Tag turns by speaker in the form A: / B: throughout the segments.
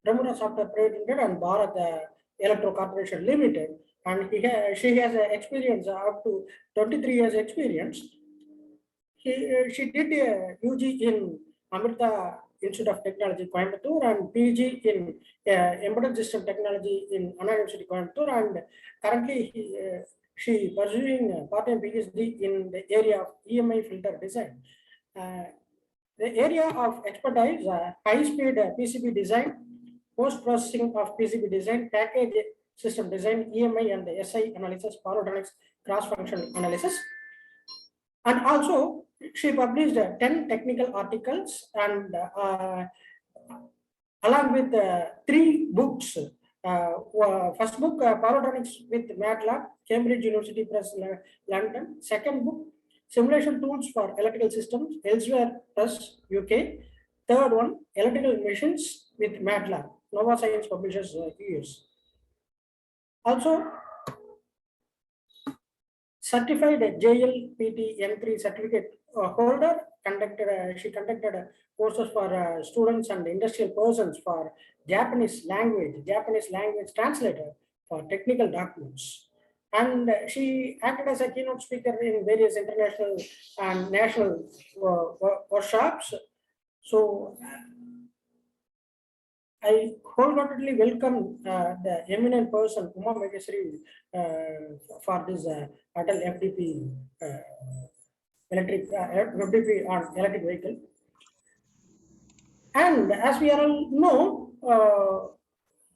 A: Remura Software Private Limited and Bharat Electro Corporation Limited, and she has experience up to 23 years experience. She did a UG in Amrita Institute of Technology, Coimbatore, and PG in Embedded System Technology in Anna University, Coimbatore, and currently she pursuing part-time PhD in the area of EMI filter design. The area of expertise, high-speed PCB design, post-processing of PCB design, package system design, EMI and the SI analysis, power electronics, cross-functional analysis. And also, she published 10 technical articles and along with 3 books. First book, Power Electronics with MATLAB, Cambridge University Press, London. Second book, Simulation Tools for Electrical Systems, Elsewhere Press, UK. Third one, Electrical Machines with MATLAB, Nova Science Publishers, US. Also, certified JLPT M3 certificate holder, she conducted courses for students and industrial persons for Japanese language translator for technical documents. And she acted as a keynote speaker in various international and national workshops. So I wholeheartedly welcome the eminent person, Uma Maheswari, for this Atal FDP FDP on electric vehicle. And as we all know,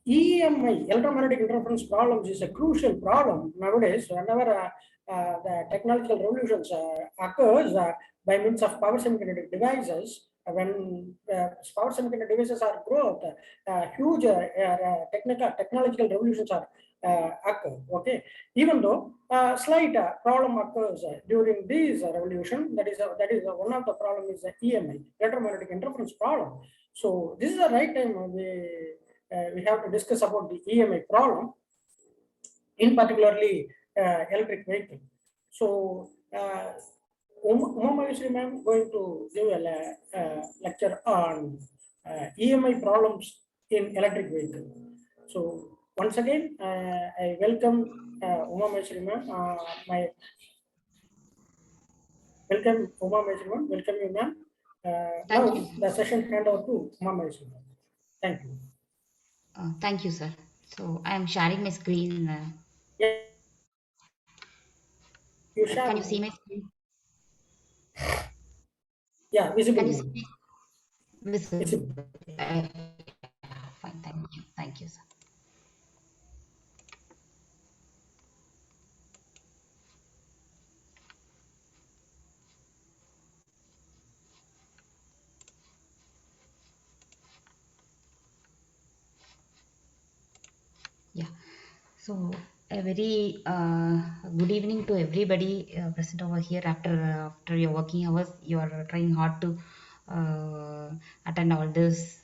A: EMI, electromagnetic interference problems, is a crucial problem nowadays. Whenever the technological revolutions occurs by means of power semiconductor devices, when power semiconductor devices are growth, huge technological revolutions are occur. Okay, even though slight problem occurs during this revolution, that is one of the problem is the EMI, electromagnetic interference problem. So this is the right time we have to discuss about the EMI problem, in particularly electric vehicle. So Uma Maheswari ma'am going to give a lecture on EMI problems in electric vehicle. So once again, I welcome Uma Maheswari ma'am. Welcome Uma Maheswari ma'am. Welcome you ma'am. Now you. The session hand over to Uma Maheswari ma'am. Thank you.
B: Thank you, sir. So I am sharing my screen.
A: Yeah.
B: Can you see my screen?
A: Yeah, visible.
B: Can you see me? Visible. Fine, thank you. Thank you, sir. Yeah. So a very good evening to everybody present over here. After your working hours, you are trying hard to attend all this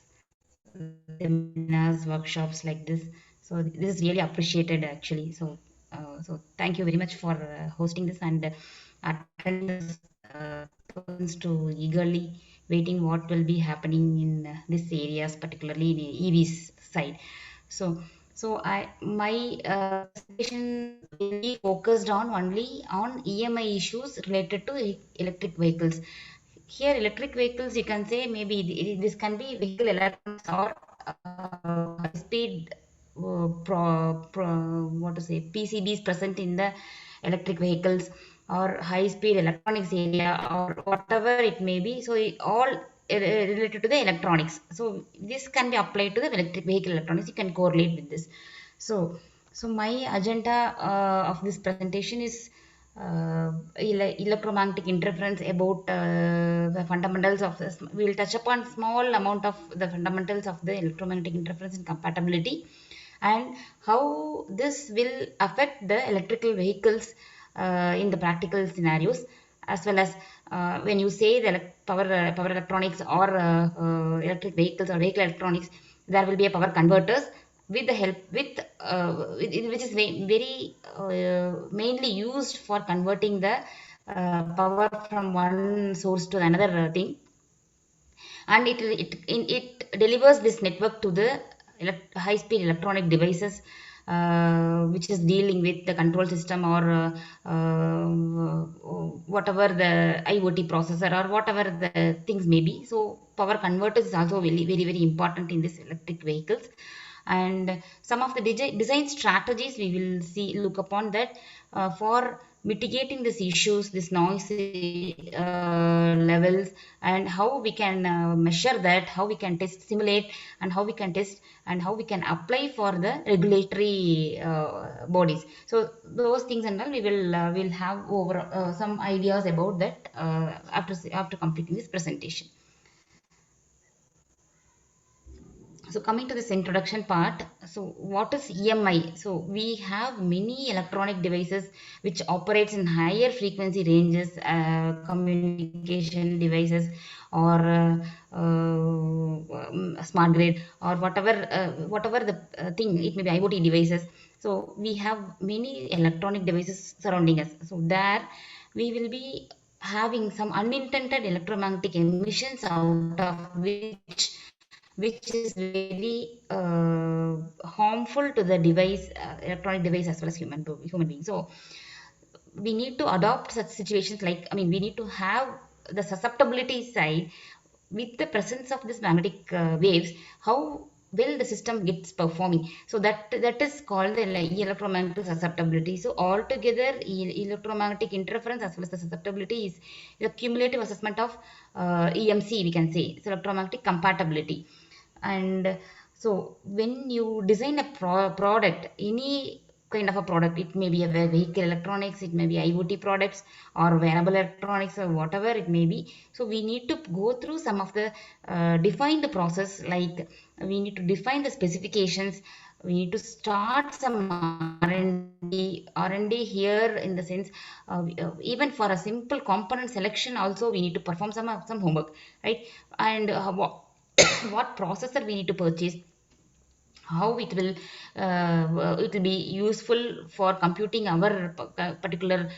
B: seminars, workshops like this. So this is really appreciated actually. So thank you very much for hosting this and attending this persons to eagerly waiting what will be happening in these areas, particularly in EVs side. So my presentation will be focused on only on EMI issues related to electric vehicles. Here, electric vehicles, you can say maybe this can be vehicle electronics or high speed PCBs present in the electric vehicles or high speed electronics area or whatever it may be. So all related to the electronics. So this can be applied to the electric vehicle electronics. You can correlate with this. So my agenda of this presentation is electromagnetic interference, about the fundamentals of this. We will touch upon small amount of the fundamentals of the electromagnetic interference and compatibility and how this will affect the electrical vehicles in the practical scenarios, as well as when you say the power electronics or electric vehicles or vehicle electronics, there will be a power converters with the help which is very mainly used for converting the power from one source to another thing, and it delivers this network to the high-speed electronic devices, which is dealing with the control system or whatever the IoT processor or whatever the things may be. So power converters is also very important in this electric vehicles. And some of the design strategies we will look upon that for mitigating these issues, this noise levels, and how we can measure that, how we can simulate, and how we can test, and how we can apply for the regulatory bodies. So those things and all we will have over some ideas about that after completing this presentation. So coming to this introduction part, so what is EMI? So we have many electronic devices which operates in higher frequency ranges, communication devices, or smart grid, or whatever the thing, it may be IoT devices. So we have many electronic devices surrounding us. So there we will be having some unintended electromagnetic emissions out of which is very harmful to the device, electronic device, as well as human being. So we need to adopt such situations, like, I mean, we need to have the susceptibility side with the presence of this magnetic waves, how well the system gets performing. So that is called the electromagnetic susceptibility. So altogether, electromagnetic interference as well as the susceptibility is the cumulative assessment of EMC, we can say. It's electromagnetic compatibility. And so when you design a product, any kind of a product, it may be a vehicle electronics, it may be IoT products or wearable electronics or whatever it may be. So we need to go through some of the defined process, like we need to define the specifications, we need to start some R&D here, in the sense even for a simple component selection also we need to perform some homework, right? And what processor we need to purchase, how it will be useful for computing our particular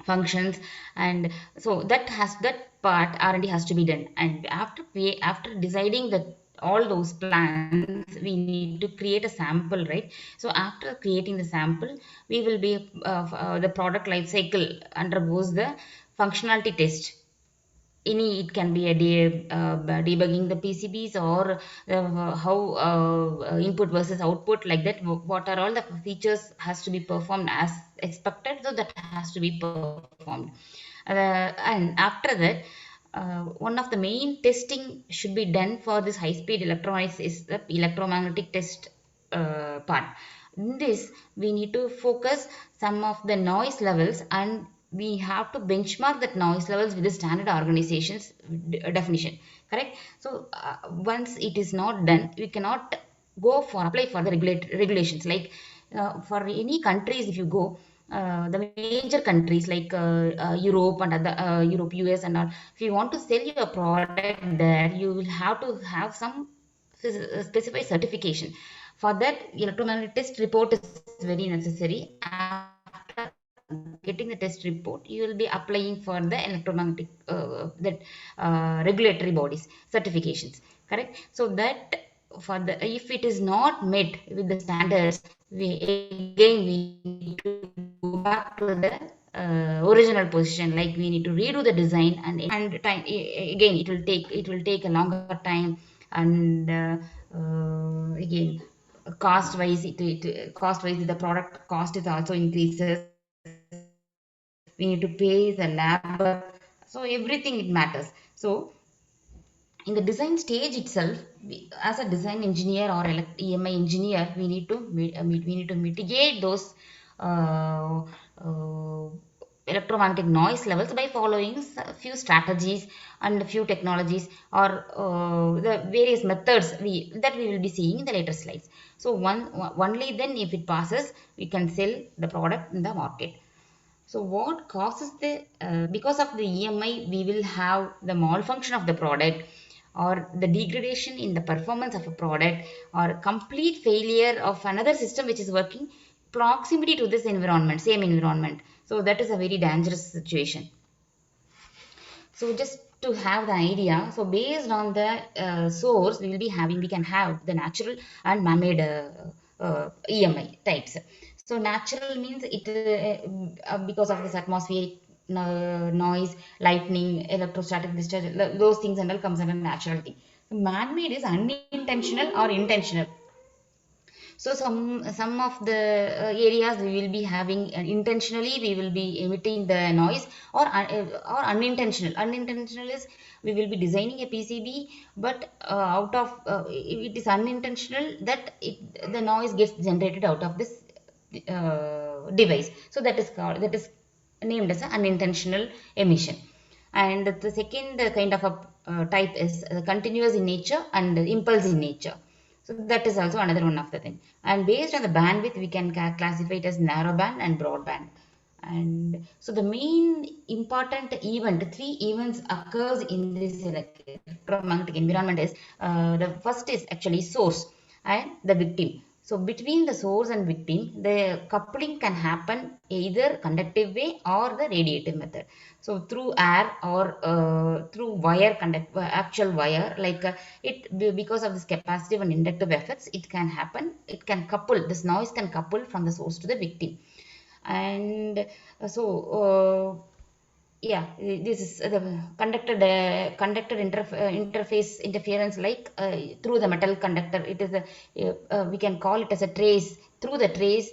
B: functions. And so that part R&D has to be done. And after deciding that all those plans, we need to create a sample, right? So after creating the sample, we will be the product life cycle undergoes the functionality test. It can be a debugging the PCBs, or how input versus output, like that, what are all the features has to be performed as expected, so that has to be performed. And after that, one of the main testing should be done for this high speed electronics is the electromagnetic test part. In this, we need to focus some of the noise levels, and we have to benchmark that noise levels with the standard organization's definition, correct? So once it is not done, we cannot apply for the regulations, like for any countries. If you go the major countries like Europe and other Europe, US and all, if you want to sell your product there, you will have to have some specified certification. For that, electromagnetic test report is very necessary. After getting the test report, you will be applying for the electromagnetic regulatory bodies certifications, correct? So that, for the, if it is not met with the standards, we need to go back to the original position, like we need to redo the design, and time again it will take a longer time. And again, cost wise, the product cost is also increases, we need to pay the labor, so everything it matters. So in the design stage itself, as a design engineer or EMI engineer, we need to mitigate those electromagnetic noise levels by following a few strategies and a few technologies, or the various methods that we will be seeing in the later slides. So only then, if it passes, we can sell the product in the market. So what causes because of the EMI, we will have the malfunction of the product, or the degradation in the performance of a product, or complete failure of another system which is working proximity to this same environment. So that is a very dangerous situation. So just to have the idea, so based on the source, we can have the natural and man-made EMI types. So natural means it because of this atmospheric noise, lightning, electrostatic discharge, those things and all comes under natural thing. Man-made is unintentional or intentional. So some of the areas we will be having intentionally we will be emitting the noise, or unintentional. Unintentional is we will be designing a PCB, but out of it is unintentional that the noise gets generated out of this device. So that is named as an unintentional emission. And the second kind of a type is continuous in nature and impulse in nature. So that is also another one of the thing. And based on the bandwidth, we can classify it as narrow band and broadband. And so the main important event, three events occurs in this electromagnetic environment is the first is actually source and the victim. So between the source and victim, the coupling can happen either conductive way or the radiative method. So through air or through wire actual wire, like because of this capacitive and inductive effects, it can happen. It can couple, this noise can couple from the source to the victim. And yeah, this is the interface interference, like through the metal conductor. It is we can call it as a trace, through the trace,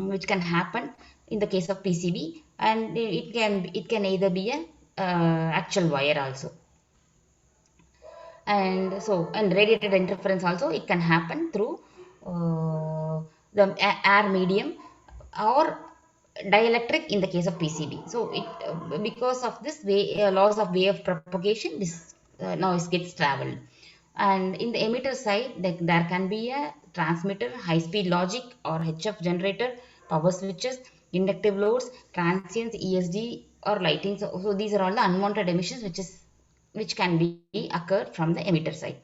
B: which can happen in the case of PCB, and it can either be a actual wire also. And so, and radiated interference also, it can happen through the air medium or dielectric in the case of PCB. So it because of this way loss of way of propagation, this noise gets traveled. And in the emitter side, there can be a transmitter, high speed logic or HF generator, power switches, inductive loads, transients, ESD or lighting. So these are all the unwanted emissions which can be occurred from the emitter side.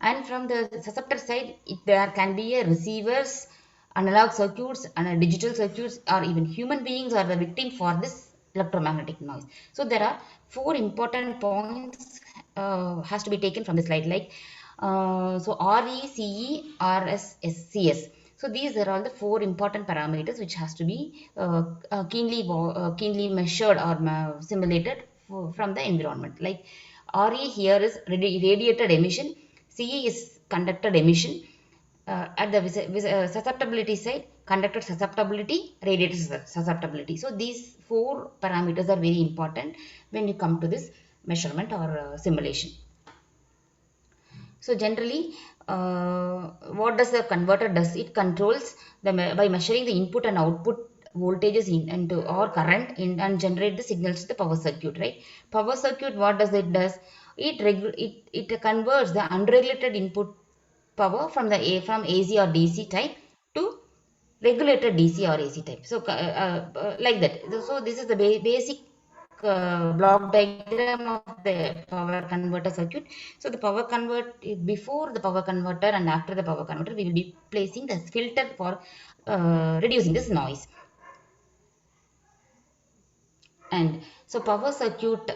B: And from the susceptor side, there can be a receivers, analog circuits and digital circuits, or even human beings are the victim for this electromagnetic noise. So there are four important points has to be taken from the slide, like so RE, CE, RS, SCS. So these are all the four important parameters which has to be keenly measured or simulated from the environment. Like RE here is radiated emission, CE is conducted emission, at the susceptibility side, conductor susceptibility, radiator susceptibility. So these four parameters are very important when you come to this measurement or simulation. So generally, what does the converter does? It controls by measuring the input and output voltages into or current and generate the signals to the power circuit, right? Power circuit, what does it does? It converts the unregulated input power from AC or DC type to regulated DC or AC type. So like that. So this is the basic block diagram of the power converter circuit. So the power before the power converter and after the power converter, we will be placing the filter for reducing this noise. And so power circuit,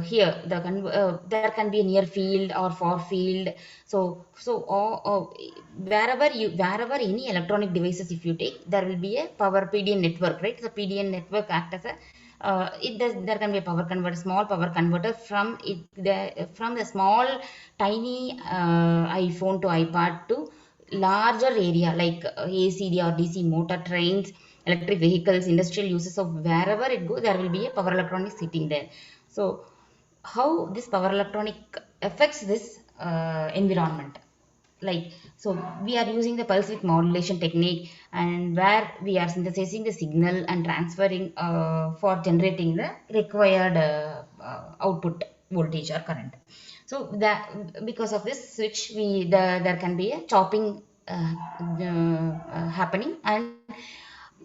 B: here there can be a near field or far field. So wherever any electronic devices, if you take, there will be a power PDN network, right? The PDN network act as a there can be a power converter, small power converter from the small tiny iPhone to iPad to larger area, like AC or DC motor, trains, electric vehicles, industrial uses. Of wherever it goes, there will be a power electronic sitting there. So how this power electronic affects this environment? Like, so we are using the pulse width modulation technique, and where we are synthesizing the signal and transferring for generating the required output voltage or current. So that because of this switch, there can be a chopping happening, and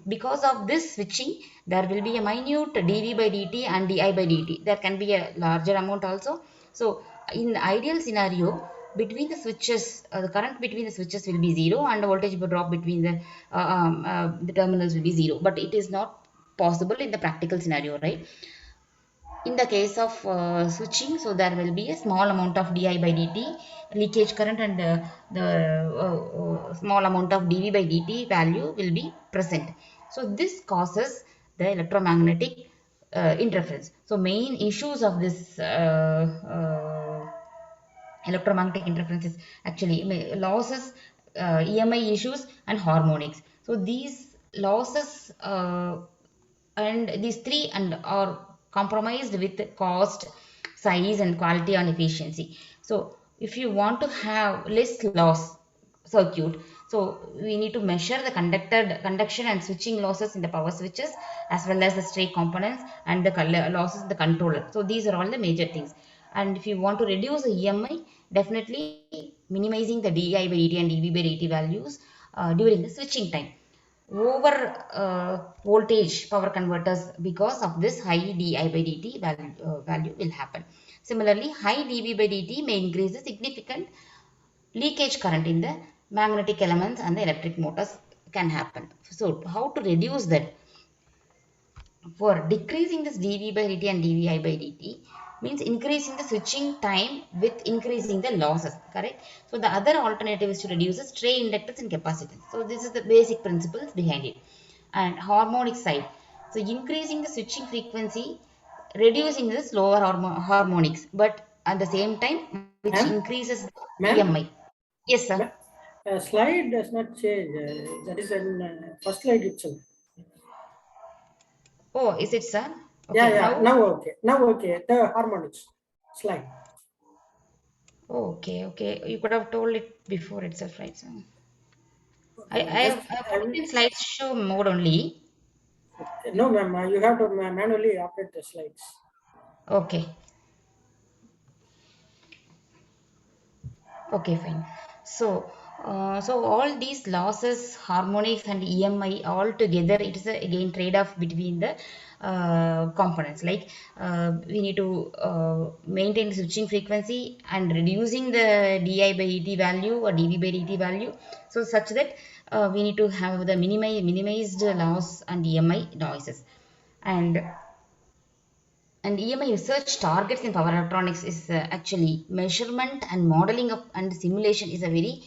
B: because of this switching, there will be a minute dV by dt and di by dt. There can be a larger amount also. So in the ideal scenario, between the switches, the current between the switches will be zero, and the voltage drop between the terminals will be zero. But it is not possible in the practical scenario, right? In the case of switching, so there will be a small amount of di by dt leakage current, and the small amount of dv by dt value will be present. So this causes the electromagnetic interference. So main issues of this electromagnetic interference is actually losses, EMI issues, and harmonics. So these losses and these three and are compromised with cost, size, and quality and efficiency. So if you want to have less loss circuit, so we need to measure the conduction and switching losses in the power switches, as well as the stray components and the losses in the controller. So these are all the major things. And if you want to reduce the EMI, definitely minimizing the di by dt and dv by dt values during the switching time. Over voltage power converters, because of this high di by dt value will happen. Similarly, high dv by dt may increase the significant leakage current in the magnetic elements, and the electric motors can happen. So how to reduce that? For decreasing this dv by dt and dvi by dt means increasing the switching time with increasing the losses, correct? So the other alternative is to reduce the stray inductance and capacitance. So this is the basic principles behind it. And harmonic side, so increasing the switching frequency, reducing the slower harmonics, but at the same time which
A: Ma'am,
B: increases
A: ma'am,
B: EMI. Yes, sir.
A: slide does not change. That is in first slide itself.
B: Oh, is it, sir?
A: Yeah,
B: Okay,
A: yeah.
B: now.
A: Now okay. Now okay. The harmonics slide.
B: Oh, okay, okay. You could have told it before itself, right? So I,
A: Okay.
B: I've,
A: Just
B: I've
A: I
B: put it
A: will,
B: in slideshow mode only.
A: no, ma'am. You have to manually update the slides.
B: Okay, okay, fine. So, so all these losses, harmonics, and EMI all together, it is a, again trade-off between the components. Like we need to maintain switching frequency and reducing the di by et value or dv by dt value, so such that we need to have the minimized loss and EMI noises. And EMI research targets in power electronics is actually measurement and modeling of and simulation is a very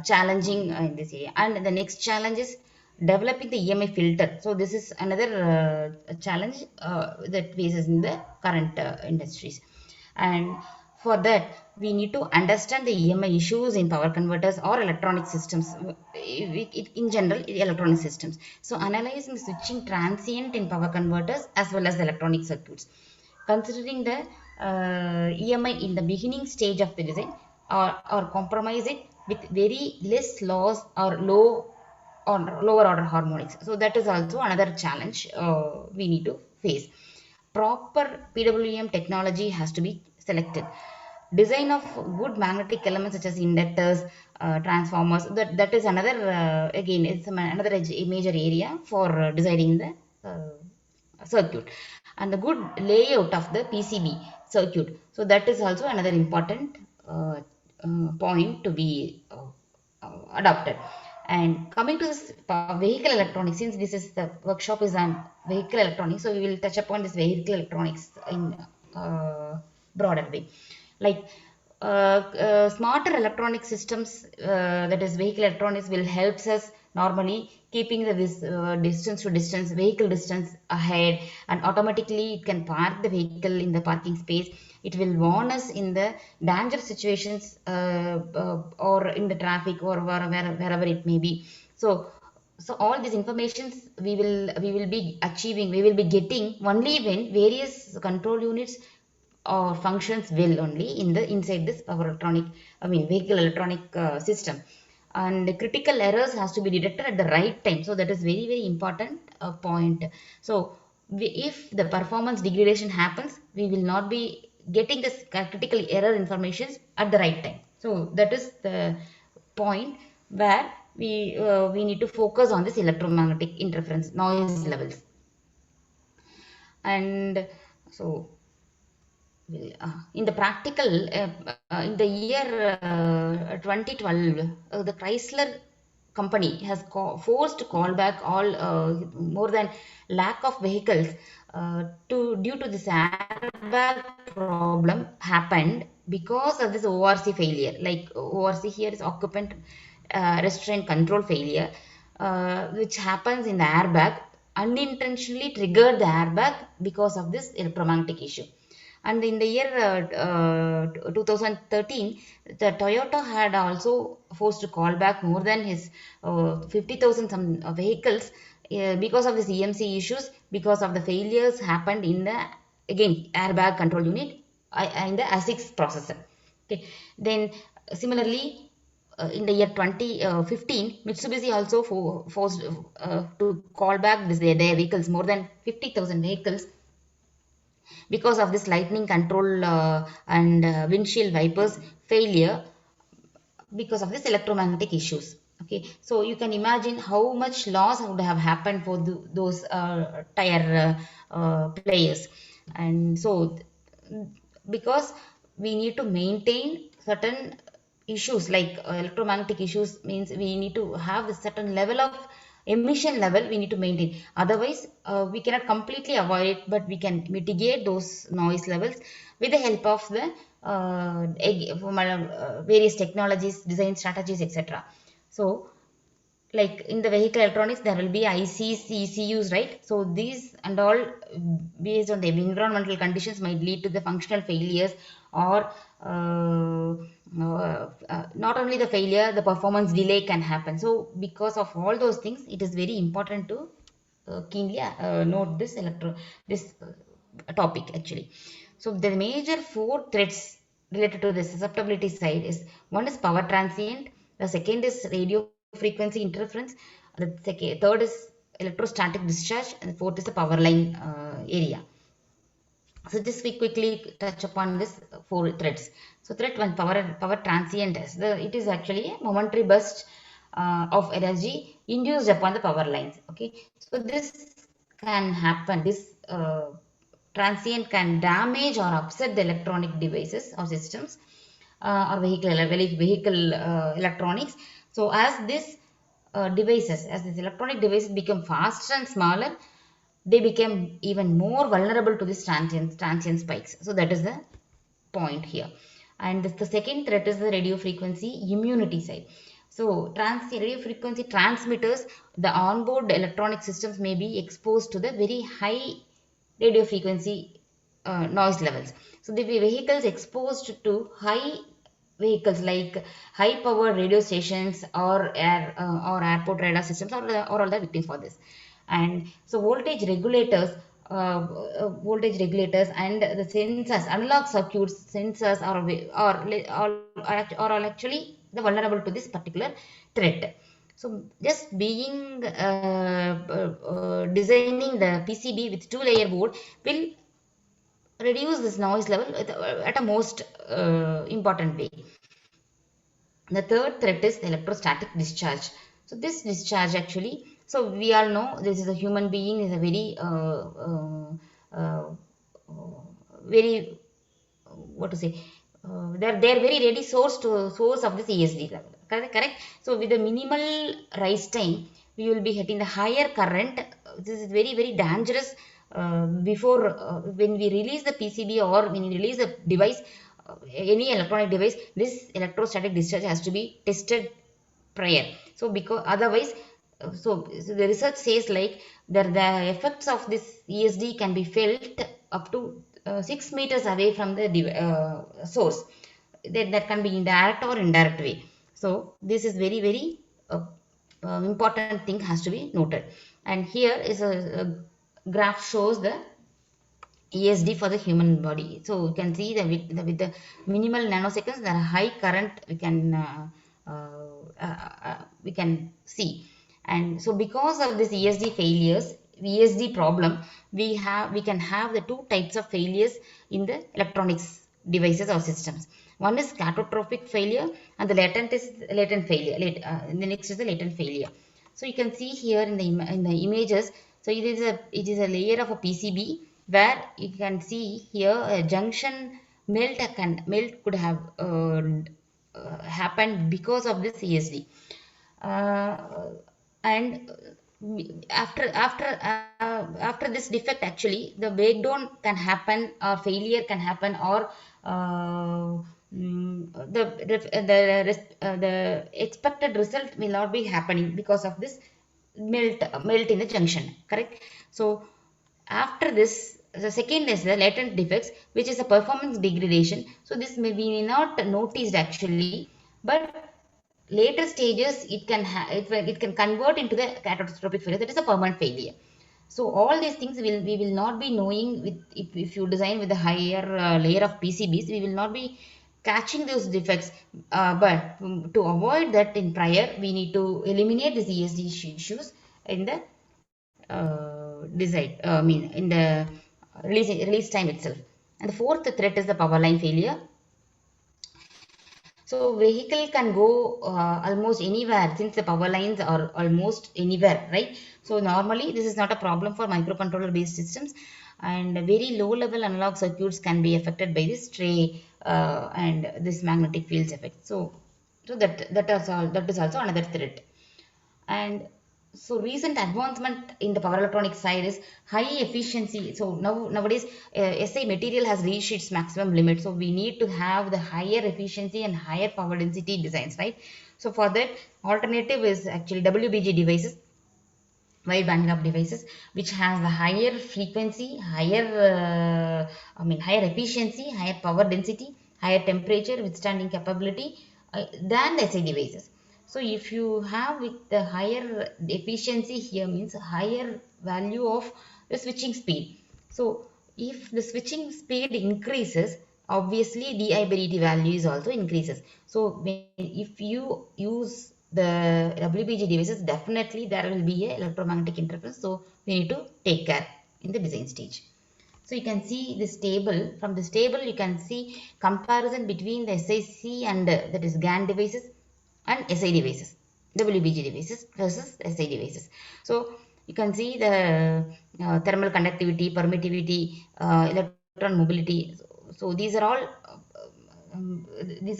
B: challenging in this area. And the next challenge is developing the EMI filter. So this is another challenge that faces in the current industries. And for that, we need to understand the EMI issues in power converters or electronic systems, in general, electronic systems. So, analyzing switching transient in power converters as well as the electronic circuits. Considering the EMI in the beginning stage of the design, or compromise it with very less loss or lower order harmonics. So, that is also another challenge we need to face. Proper PWM technology has to be selected. Design of good magnetic elements such as inductors, transformers, that is another, again, it's another major area for designing the circuit. And the good layout of the PCB circuit. So that is also another important point to be adopted. And coming to this vehicle electronics, since this is the workshop is on vehicle electronics, so we will touch upon this vehicle electronics in broader way. Like smarter electronic systems, that is vehicle electronics, will helps us normally keeping the distance to distance, vehicle distance ahead, and automatically it can park the vehicle in the parking space. It will warn us in the danger situations, or in the traffic, or wherever it may be. So all these informations we will be getting only when various control units or functions well only in the inside this power electronic, I mean vehicle electronic system. And critical errors has to be detected at the right time, so that is very important point. So if the performance degradation happens, we will not be getting this critical error informations at the right time. So that is the point where we need to focus on this electromagnetic interference noise levels. And so in the practical, in the year 2012, the Chrysler company has forced to call back all more than lack of vehicles due to this airbag problem happened because of this ORC failure. Like ORC here is occupant restraint control failure, which happens in the airbag, unintentionally triggered the airbag because of this electromagnetic issue. And in the year 2013, the Toyota had also forced to call back more than his 50,000 some vehicles because of this EMC issues, because of the failures happened in the, again, airbag control unit in the ASICS processor. Okay. Then similarly, in the year 2015, Mitsubishi also forced to call back their vehicles, more than 50,000 vehicles, because of this lightning control and windshield wipers failure because of this electromagnetic issues. Okay, so you can imagine how much loss would have happened for those tire players. And so because we need to maintain certain issues, like electromagnetic issues means we need to have a certain level of emission level we need to maintain. Otherwise we cannot completely avoid it, but we can mitigate those noise levels with the help of the various technologies, design strategies, etc. So like in the vehicle electronics there will be ICs, ECUs, right? So these and all, based on the environmental conditions, might lead to the functional failures, or not only the failure, the performance delay can happen. So because of all those things, it is very important to keenly note this topic actually. So the major four threats related to the susceptibility side is: one is power transient, the second is radio frequency interference, the third is electrostatic discharge, and the fourth is the power line area. So just we quickly touch upon this four threats. So threat one, power transient, it is actually a momentary burst of energy induced upon the power lines. Okay, so this can happen. This transient can damage or upset the electronic devices or systems or vehicle electronics. So as this as these electronic devices become faster and smaller, they became even more vulnerable to these transient spikes. So that is the point here. And the second threat is the radio frequency immunity side. So radio frequency transmitters, the onboard electronic systems may be exposed to the very high radio frequency noise levels. So the vehicles exposed to high vehicles like high powered radio stations or airport radar systems are all the victims for this. And so voltage regulators and the sensors, analog circuits sensors are actually the vulnerable to this particular threat. So just being designing the PCB with two-layer board will reduce this noise level at a most important way. The third threat is electrostatic discharge. So this discharge actually, so we all know this is a human being is a very what to say, they're very ready source of this ESD level. Correct. So with the minimal rise time, we will be hitting the higher current. This is very dangerous. Before when we release the PCB or when we release the device, any electronic device, this electrostatic discharge has to be tested prior. So because otherwise, so the research says like that the effects of this ESD can be felt up to 6 meters away from the source. That can be indirect or indirect way. So this is very important thing has to be noted. And here is a graph shows the ESD for the human body. So you can see that with the minimal nanoseconds, there are high current we can see. And so because of this ESD problem, we can have the two types of failures in the electronics devices or systems. One is catastrophic failure, and the latent failure. The next is the latent failure. So you can see here in the images. So it is a layer of a PCB where you can see here a junction melt could have happened because of this ESD. uh, and after this defect, actually the breakdown can happen or failure can happen, or the expected result will not be happening because of this melt in the junction, correct? So after this, the second is the latent defects, which is a performance degradation. So this may be not noticed actually, but later stages it can convert into the catastrophic failure, that is a permanent failure. So all these things we will not be knowing with, if you design with a higher layer of PCBs, we will not be catching those defects, but to avoid that in prior, we need to eliminate these ESD issues in the design, I mean in the release time itself. And the fourth threat is the power line failure. So vehicle can go almost anywhere, since the power lines are almost anywhere, right? So normally this is not a problem for microcontroller based systems, and very low level analog circuits can be affected by this stray and this magnetic fields effect. So that is also another threat. And so recent advancement in the power electronic side is high efficiency. So nowadays SI material has reached its maximum limit, so we need to have the higher efficiency and higher power density designs, right? So for that, alternative is actually WBG devices, wide bandgap devices, which has the higher frequency, higher efficiency, higher power density, higher temperature withstanding capability than the SI devices. So if you have with the higher efficiency here, means higher value of the switching speed. So if the switching speed increases, obviously di by dt value is also increases. So if you use the WBG devices, definitely there will be a electromagnetic interference. So we need to take care in the design stage. So you can see this table. From this table, you can see comparison between the SiC and that is GaN devices and SI devices, WBG devices versus SI devices. So you can see the thermal conductivity, permittivity, electron mobility. So um, these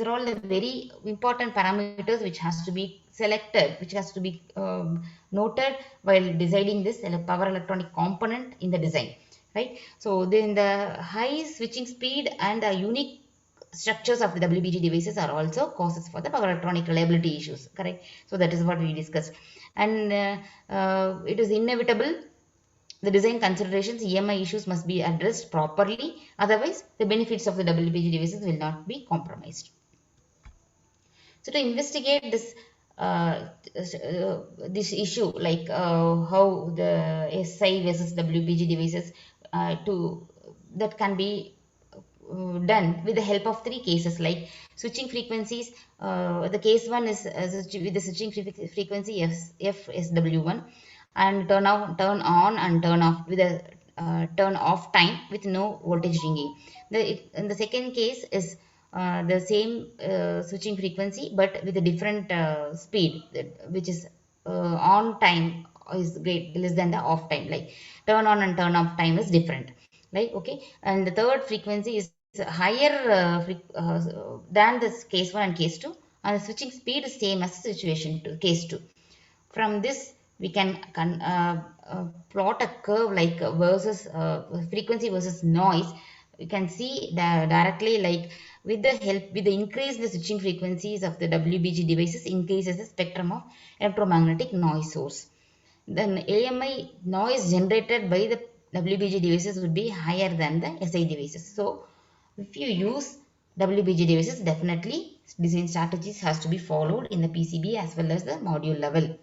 B: are all the very important parameters which has to be selected, which has to be noted while deciding this power electronic component in the design, right? So then the high switching speed and the unique structures of the WBG devices are also causes for the power electronic reliability issues, correct? So that is what we discussed. And it is inevitable the design considerations, EMI issues must be addressed properly, otherwise the benefits of the WBG devices will not be compromised. So to investigate this issue, like how the SI versus WBG devices to that can be done with the help of three cases, like switching frequencies. The case one is with the switching frequency FSW1, and turn on and turn off with a turn off time with no voltage ringing. In the second case is the same switching frequency but with a different speed, which is on time is great less than the off time, like turn on and turn off time is different, like okay. And the third frequency is higher than this case 1 and case 2, and the switching speed is same as situation 2, case 2. From this we can plot a curve like versus frequency versus noise. You can see that directly, like with the increase the switching frequencies of the WBG devices increases the spectrum of electromagnetic noise source. Then AMI noise generated by the WBG devices would be higher than the SI devices. So if you use WBG devices, definitely design strategies has to be followed in the PCB as well as the module level.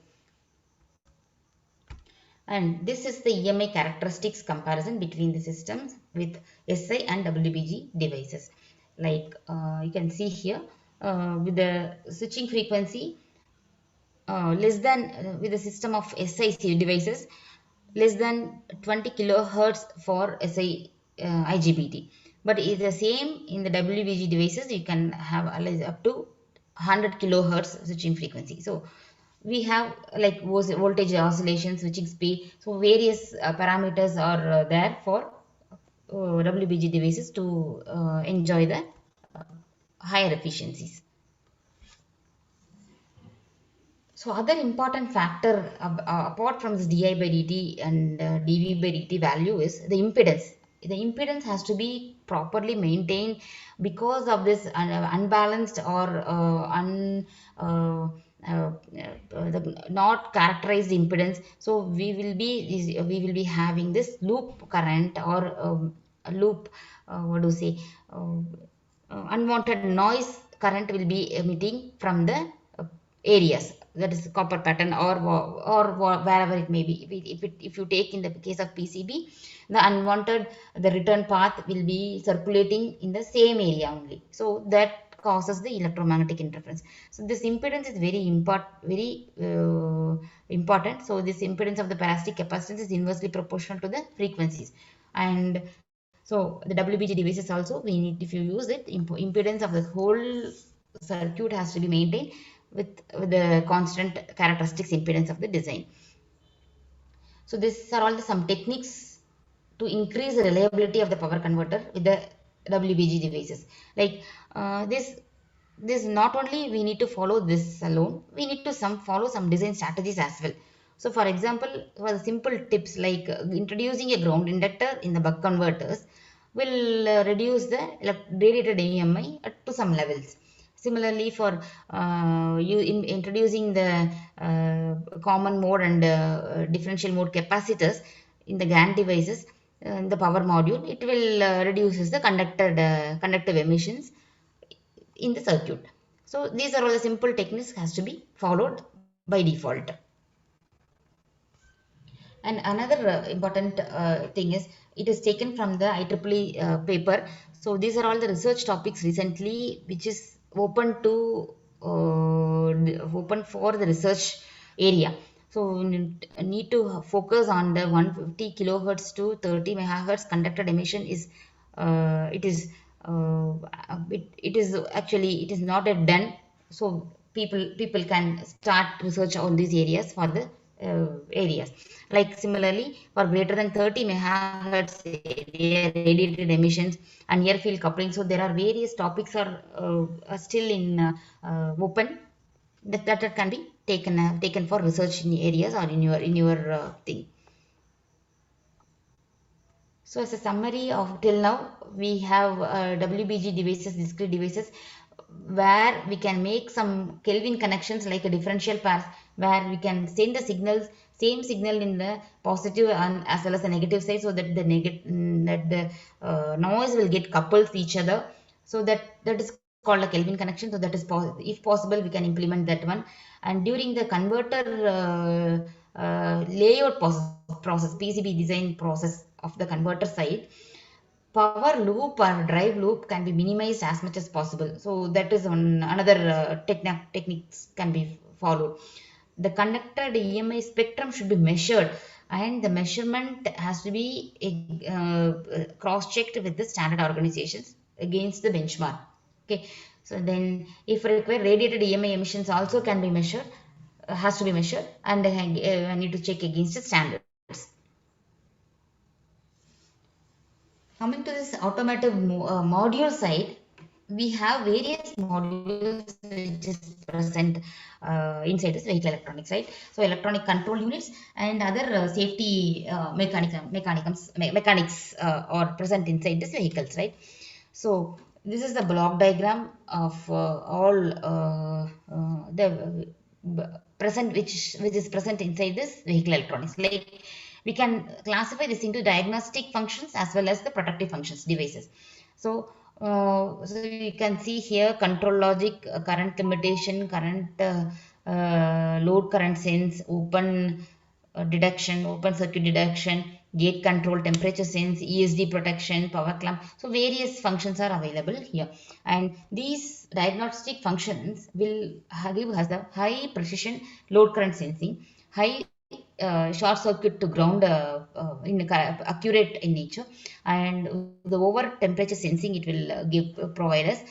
B: And this is the EMI characteristics comparison between the systems with SI and WBG devices. Like you can see here with the switching frequency less than with the system of SiC devices less than 20 kilohertz for SI IGBT. But it is the same in the WBG devices. You can have up to 100 kilohertz switching frequency. So we have like voltage oscillation, switching speed. So various parameters are there for WBG devices to enjoy the higher efficiencies. So other important factor apart from this di by dt and dv by dt value is the impedance. The impedance has to be properly maintained because of this unbalanced or uh, uh, not characterized impedance. So we will be having this loop current or loop what do you say, uh, unwanted noise current will be emitting from the areas, that is copper pattern or wherever it may be. If you take in the case of PCB, the unwanted, the return path will be circulating in the same area only, so that causes the electromagnetic interference. So this impedance is very important. So this impedance of the parasitic capacitance is inversely proportional to the frequencies. And so the WBG devices also, we need, if you use it, impedance of the whole circuit has to be maintained with the constant characteristics impedance of the design. So these are all some techniques to increase the reliability of the power converter with the WBG devices. Like this not only we need to follow this alone, we need to follow some design strategies as well. So for example, for the simple tips like introducing a ground inductor in the buck converters will reduce the radiated EMI to some levels. Similarly, for introducing the common mode and differential mode capacitors in the GaN devices, in the power module, it will reduces the conductive emissions in the circuit. So these are all the simple techniques has to be followed by default. And another important thing is, it is taken from the IEEE paper. So these are all the research topics recently, which is open to open for the research area. So we need to focus on the 150 kilohertz to 30 megahertz conducted emission is it is it is actually, it is not yet done. So people can start research on these areas for the areas. Like similarly, for greater than 30 megahertz area, radiated emissions and near field coupling. So there are various topics are still in open, that can be taken for research in areas or in your thing. So as a summary of till now, we have WBG devices, discrete devices, where we can make some Kelvin connections like a differential pairs, where we can send the signals, same signal in the positive and as well as the negative side, so that the noise will get coupled to each other. So that is called a Kelvin connection. So that is if possible, we can implement that one. And during the converter layout process, PCB design process of the converter side, power loop or drive loop can be minimized as much as possible. So that is another techniques can be followed. The conducted EMI spectrum should be measured, and the measurement has to be cross-checked with the standard organizations against the benchmark. Okay, so then if required, radiated EMI emissions also can be measured, has to be measured, and I need to check against the standards. Coming to this automotive module side, we have various modules which is present inside this vehicle electronics, right? So electronic control units and other safety mechanics are present inside this vehicles, right? So this is the block diagram of all the present which is present inside this vehicle electronics. Like we can classify this into diagnostic functions as well as the protective functions devices. So so you can see here control logic, current limitation, current load current sense, open deduction, open circuit deduction, gate control, temperature sense, ESD protection, power clamp. So various functions are available here, and these diagnostic functions will give us the high precision load current sensing, high short circuit to ground accurate in nature, and the over temperature sensing it will provide us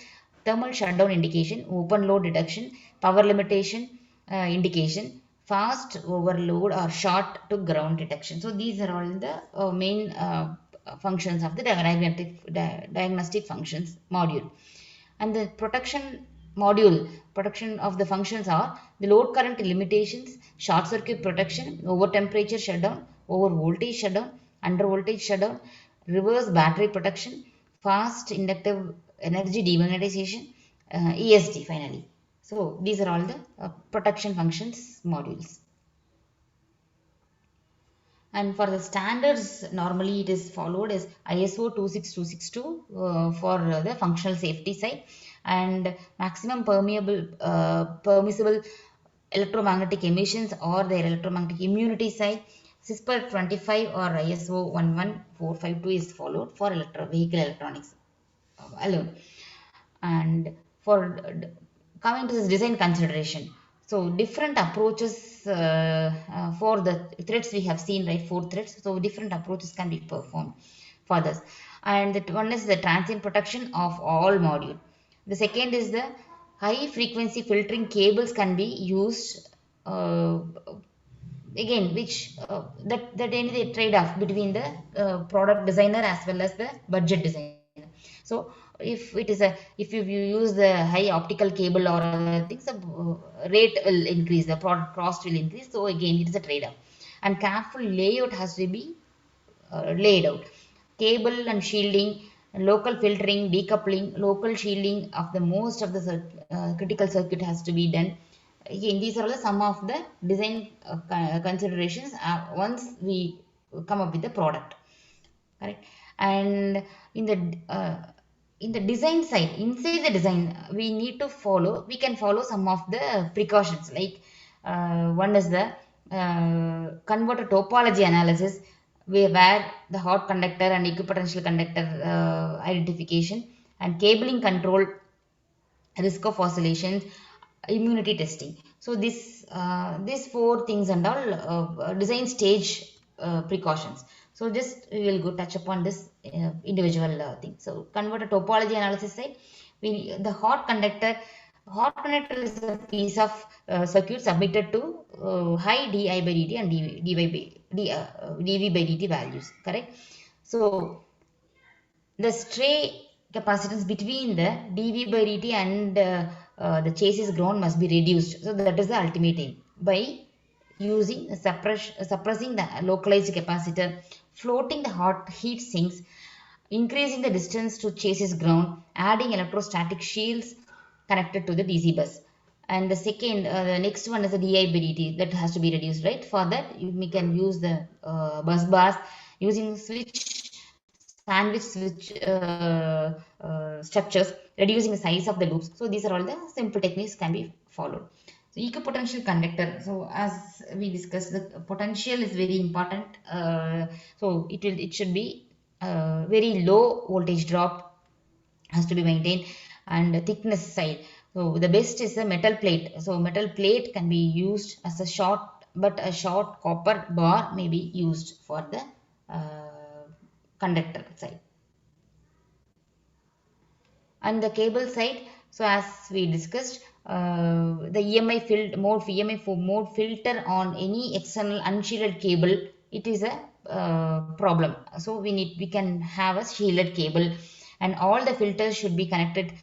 B: thermal shutdown indication, open load deduction, power limitation indication, fast overload or short to ground detection. So these are all the main functions of the diagnostic functions module. And the protection module protection of the functions are the load current limitations, short circuit protection, over temperature shutdown, over voltage shutdown, under voltage shutdown, reverse battery protection, fast inductive energy demagnetization, ESD finally. So these are all the protection functions modules. And for the standards, normally it is followed as ISO 26262 for the functional safety side, and maximum permissible electromagnetic emissions or their electromagnetic immunity side. CISPR 25 or ISO 11452 is followed for vehicle electronics alone. And for coming to this design consideration, so different approaches for the threads we have seen, right? 4 threads, so different approaches can be performed for this. And that one is the transient protection of all module. The second is the high frequency filtering cables can be used, again, which that any trade-off between the product designer as well as the budget designer. So if you use the high optical cable or other things, the rate will increase, the product cost will increase. So again, it is a trade-off, and careful layout has to be laid out. Cable and shielding, local filtering, decoupling, local shielding of the most of the critical circuit has to be done. Again, these are all some of the design considerations once we come up with the product, correct? And in the uh, in the design side, inside the design, we can follow some of the precautions, like one is the converter topology analysis, where the hot conductor and equipotential conductor identification, and cabling control, risk of oscillations, immunity testing. So this these 4 things and all design stage precautions. So just we will go touch upon this individual thing. So converter topology analysis side, we the hot conductor is a piece of circuit submitted to high di by dt and dv by dt values, correct? So the stray capacitance between the dV by dt and the chassis ground must be reduced. So that is the ultimate aim, by using suppressing the localized capacitor, floating the hot heat sinks, increasing the distance to chassis ground, adding electrostatic shields connected to the DC bus. And the next one is the di by dt, that has to be reduced, right? For that, we can use the bus bars using sandwich switch structures, reducing the size of the loops. So these are all the simple techniques can be followed. So equipotential conductor. So as we discussed, the potential is very important. So it should be very low voltage drop has to be maintained, and the thickness side. So the best is a metal plate. So metal plate can be used as a short, but a short copper bar may be used for the conductor side. And the cable side, so as we discussed, the EMI mode filter on any external unshielded cable, it is a problem. So we can have a shielded cable, and all the filters should be connected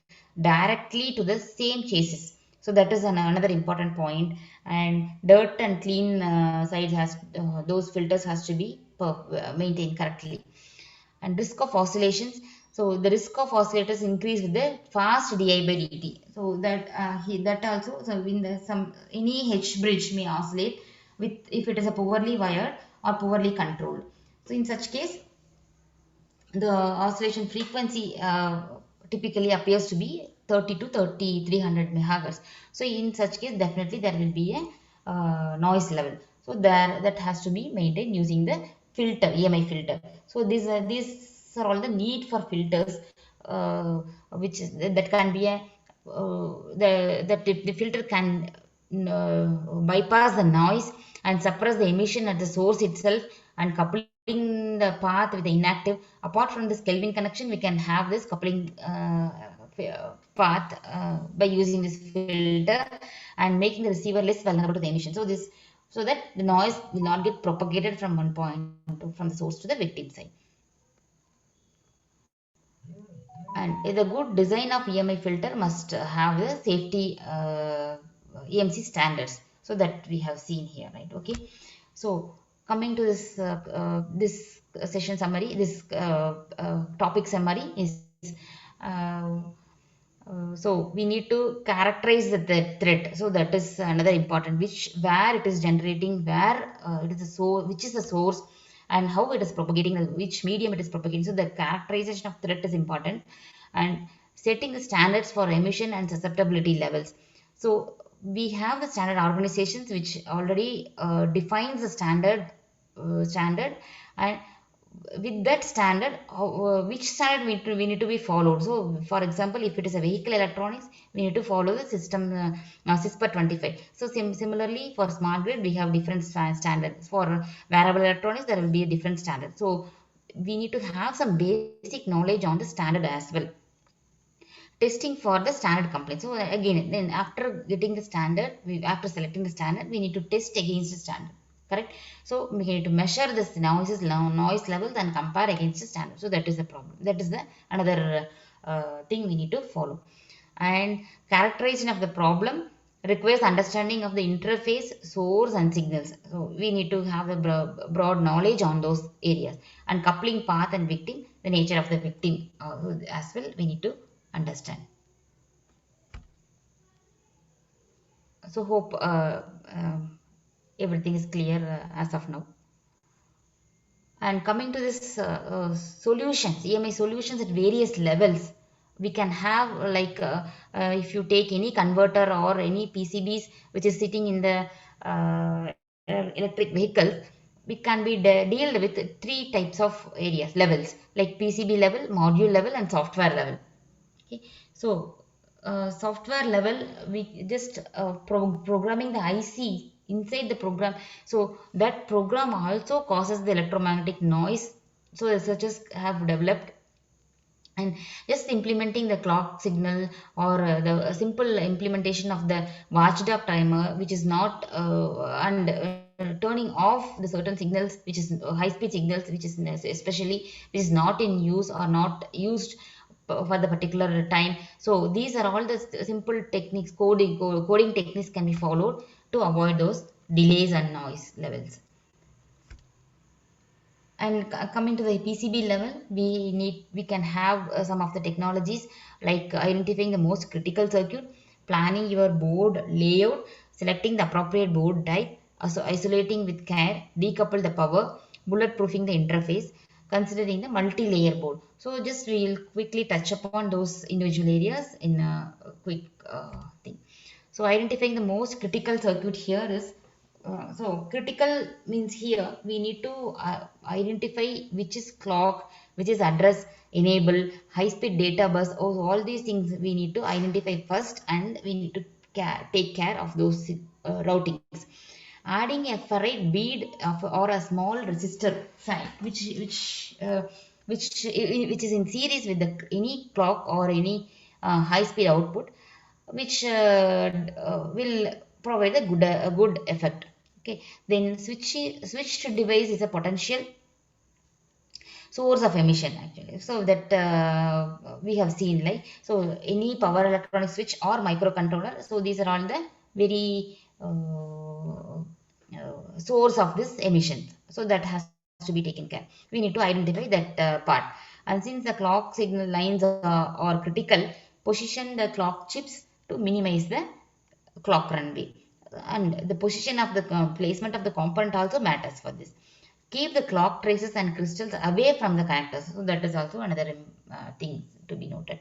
B: directly to the same chassis. So that is another important point. And dirt and clean sides those filters has to be maintained correctly. And risk of oscillations, so the risk of oscillators increase with the fast di by dt. So that also, so in the some any H bridge may oscillate with if it is a poorly wired or poorly controlled. So in such case, the oscillation frequency typically appears to be 30 to 3300 megahertz. So in such case, definitely there will be a noise level. So that has to be maintained using the filter, EMI filter. So these are all the need for filters, which is that can be a the filter can bypass the noise and suppress the emission at the source itself, and coupling the path with the inactive. Apart from this Kelvin connection, we can have this coupling path by using this filter, and making the receiver less vulnerable to the emission. So that the noise will not get propagated from one point from the source to the victim side. And the good design of EMI filter must have the safety EMC standards, so that we have seen here, right? Okay, so coming to this session summary, this topic summary is uh, so we need to characterize the threat. So that is another important, which where it is generating, where it is the source, which is the source, and how it is propagating, which medium it is propagating. So the characterization of threat is important, and setting the standards for emission and susceptibility levels. So we have the standard organizations which already defines the standard, and with that standard, which standard we need to be followed. So for example, if it is a vehicle electronics, we need to follow the system CISPR 25. So similarly for smart grid, we have different standards. For wearable electronics, there will be a different standard. So we need to have some basic knowledge on the standard as well. Testing for the standard complaint. So again, then after getting the standard, after selecting the standard, we need to test against the standard. Correct. So we need to measure this noise levels and compare against the standard. So that is the problem. That is the another thing we need to follow. And characterization of the problem requires understanding of the interface, source, and signals. So we need to have a broad knowledge on those areas. And coupling path and victim, the nature of the victim as well, we need to understand. So hope everything is clear as of now. And coming to this solutions, EMI solutions at various levels, we can have if you take any converter or any PCBs which is sitting in the electric vehicles, we can be dealt with three types of areas, levels, like PCB level, module level, and software level. Okay, so software level, we just programming the IC inside the program. So that program also causes the electromagnetic noise. So researchers have developed, and just implementing the clock signal, or the simple implementation of the watchdog timer, which is not and turning off the certain signals, which is high speed signals, which is especially which is not in use or not used for the particular time. So these are all the simple techniques, coding techniques can be followed to avoid those delays and noise levels. And coming to the PCB level, we can have some of the technologies, like identifying the most critical circuit, planning your board layout, selecting the appropriate board type, also isolating with care, decouple the power, bulletproofing the interface, considering the multi-layer board. So just we'll quickly touch upon those individual areas in a quick thing. So identifying the most critical circuit here is, so critical means here we need to identify which is clock, which is address, enable, high speed data bus. All these things we need to identify first, and we need to take care of those routings. Adding a ferrite bead or a small resistor sign, which is in series with any clock or any high speed output, which will provide a good effect. Okay, then switch device is a potential source of emission actually. So that we have seen, like, so any power electronic switch or microcontroller. So these are all the very source of this emission. So that has to be taken care. We need to identify that part. And since the clock signal lines are critical, position the clock chips to minimize the clock runway. And the position of the placement of the component also matters for this. Keep the clock traces and crystals away from the connectors. So that is also another thing to be noted.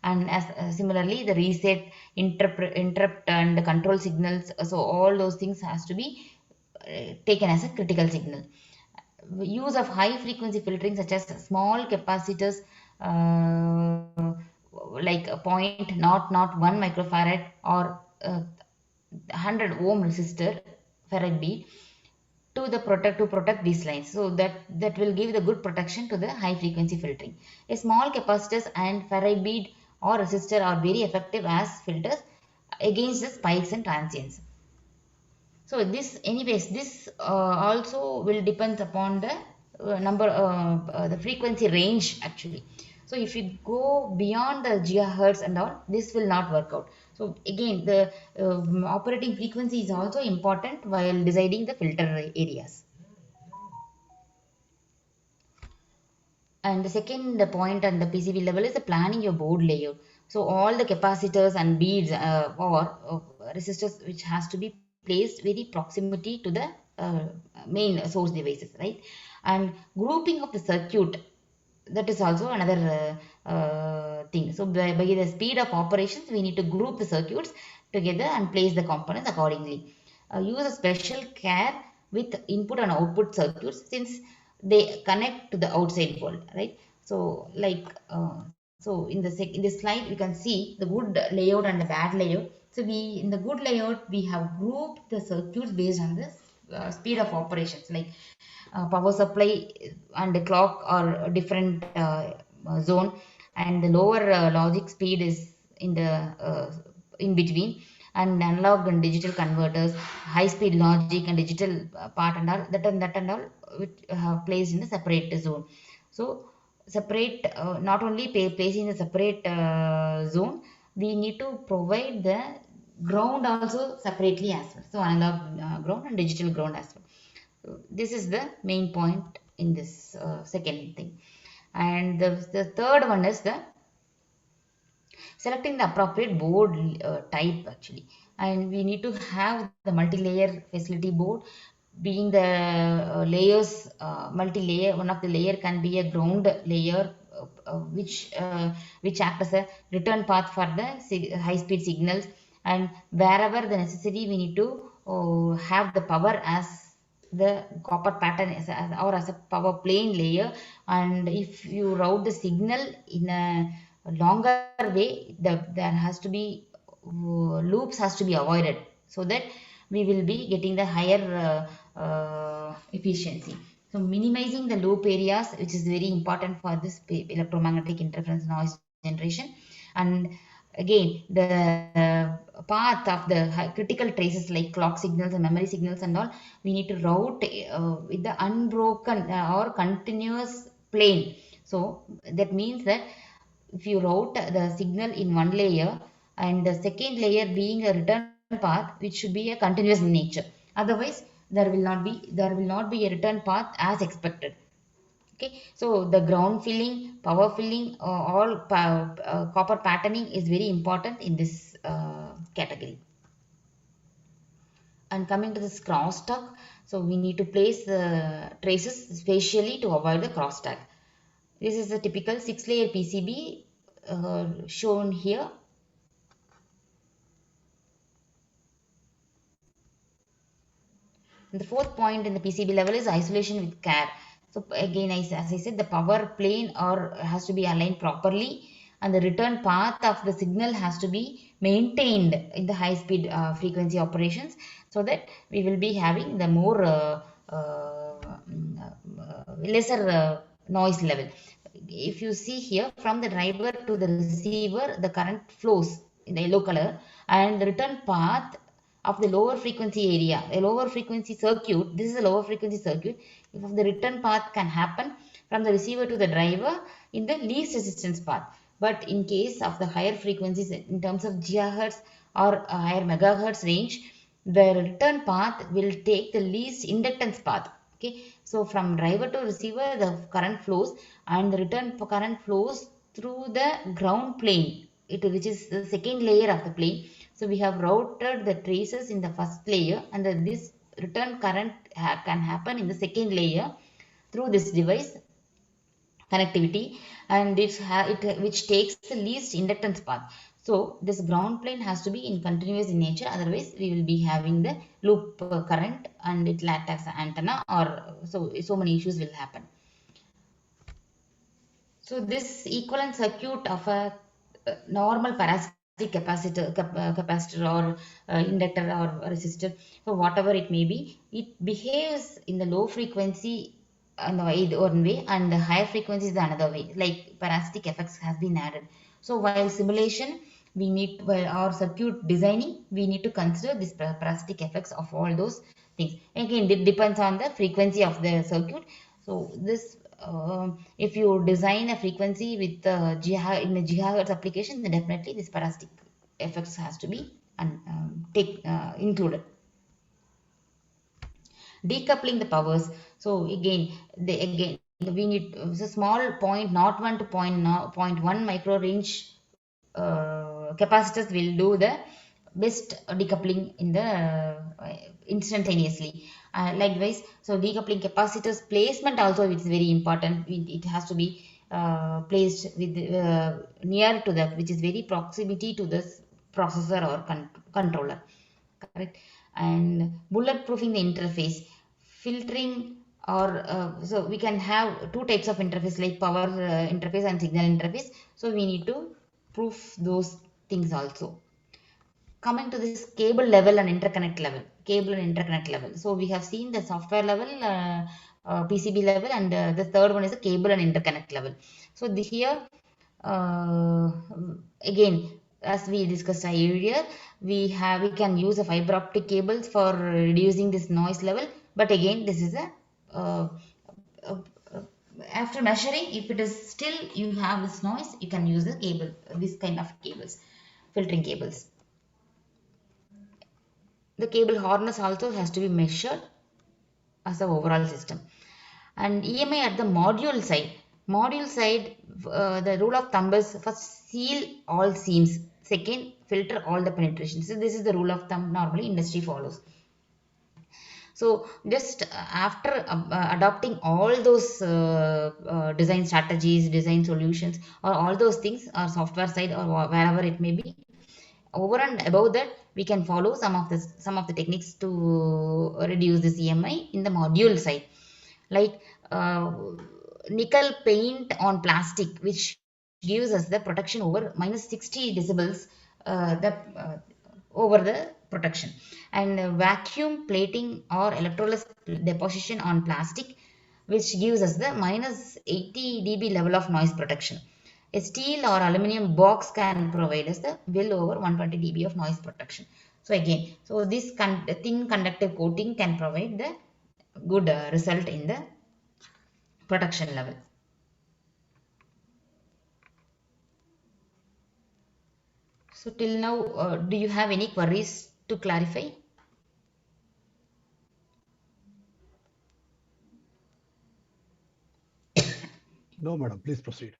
B: And as similarly, the reset, interrupt, and the control signals. So all those things has to be taken as a critical signal. Use of high frequency filtering, such as small capacitors, like a point not 1 microfarad or 100 ohm resistor ferrite bead to protect these lines. So that will give the good protection to the high frequency filtering. A small capacitors and ferrite bead or resistor are very effective as filters against the spikes and transients. So this also will depend upon the the frequency range actually. So if you go beyond the gigahertz and all, this will not work out. So again, the operating frequency is also important while deciding the filter areas. And the second point on the PCB level is the planning your board layout. So all the capacitors and beads or resistors which has to be placed very proximity to the main source devices, right? And grouping of the circuit, that is also another thing. So by the speed of operations, we need to group the circuits together and place the components accordingly. Use a special care with input and output circuits since they connect to the outside world, right? So like so in this slide we can see the good layout and the bad layout. So we in the good layout we have grouped the circuits based on the speed of operations, like power supply and the clock are different zone, and the lower logic speed is in the in between, and analog and digital converters, high speed logic and digital part and all that and all which placed in the separate zone. So separate not only placing the separate zone, we need to provide the ground also separately as well. So analog ground and digital ground as well. So this is the main point in this second thing. And the third one is the selecting the appropriate board type actually. And we need to have the multi-layer facility board, being the layers multi-layer. One of the layer can be a ground layer which act as a return path for the high-speed signals, and wherever the necessary we need to have the power as the copper pattern or as a power plane layer. And if you route the signal in a longer way, there has to be loops has to be avoided, so that we will be getting the higher efficiency. So minimizing the loop areas, which is very important for this electromagnetic interference noise generation. And again, the path of the critical traces like clock signals and memory signals and all, we need to route with the unbroken or continuous plane. So that means that if you route the signal in one layer, and the second layer being a return path which should be a continuous in nature, otherwise there will not be a return path as expected. Okay, so the ground filling, power filling, all copper patterning is very important in this category. And coming to this crosstalk, so we need to place the traces spatially to avoid the crosstalk. This is a typical 6-layer PCB shown here. And the fourth point in the PCB level is isolation with care. So again, as I said, the power plane or has to be aligned properly, and the return path of the signal has to be maintained in the high speed frequency operations, so that we will be having the more lesser noise level. If you see here, from the driver to the receiver, the current flows in the yellow color, and the return path of the lower frequency area, a lower frequency circuit, this is a lower frequency circuit, if the return path can happen from the receiver to the driver in the least resistance path. But in case of the higher frequencies in terms of gigahertz or higher megahertz range, the return path will take the least inductance path. Okay, so from driver to receiver the current flows, and the return current flows through the ground plane, which is the second layer of the plane. So we have routed the traces in the first layer, and this return current can happen in the second layer through this device connectivity, and which takes the least inductance path. So this ground plane has to be in continuous in nature, otherwise we will be having the loop current, and it will act as an antenna, or so many issues will happen. So this equivalent circuit of a normal parasitic capacitor or inductor or resistor, so whatever it may be, it behaves in the low frequency and one way, and the higher frequency is the another way, like parasitic effects has been added. So while simulation, while our circuit designing, we need to consider this parasitic effects of all those things. Again, it depends on the frequency of the circuit. So this if you design a frequency with in a gigahertz application, then definitely this parasitic effects has to be included. Decoupling the powers. So again we need a small point, not 1 to point, point 1 micro range capacitors will do the best decoupling in the instantaneously. Likewise, so decoupling capacitors placement also is very important. It has to be placed with near to that, which is very proximity to this processor or controller, correct. And bulletproofing the interface, filtering, or so we can have two types of interface, like power interface and signal interface. So we need to proof those things also. Coming to this cable level and interconnect level, so we have seen the software level, PCB level, and the third one is the cable and interconnect level. So here uh, again, as we discussed earlier, we can use a fiber optic cables for reducing this noise level. But again, this is a uh, uh, uh, after measuring, if it is still you have this noise, you can use the cable, this kind of cables, filtering cables. The cable harness also has to be measured as the overall system. And EMI at the module side, the rule of thumb is first seal all seams, second filter all the penetrations. So this is the rule of thumb normally industry follows. So just after adopting all those design strategies, design solutions, or all those things, or software side or wherever it may be, over and above that, we can follow some of the techniques to reduce this EMI in the module side, like uh, nickel paint on plastic, which gives us the protection over minus 60 decibels, over the protection. And vacuum plating or electroless deposition on plastic, which gives us the minus 80 dB level of noise protection. A steel or aluminum box can provide us the well over 120 dB of noise protection. So again, so this thin conductive coating can provide the good result in the protection level. So till now, do you have any queries to clarify?
C: No, madam, please proceed.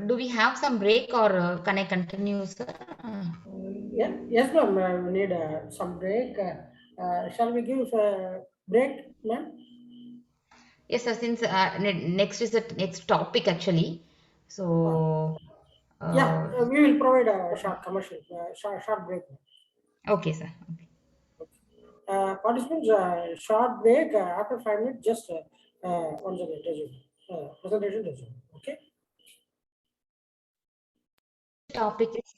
B: Do we have some break, or can I continue, sir?
A: Yeah, yes, ma'am. We need some break. Shall we give a break, ma'am?
B: Yes, sir. Since next is the next topic actually.
A: Uh,
B: So,
A: yeah,
B: uh,
A: we will provide a short commercial, short break.
B: okay, sir. Okay.
A: Participants, short break after 5 minutes. Just once again, resume. Presentation resume. Okay.
B: Topic is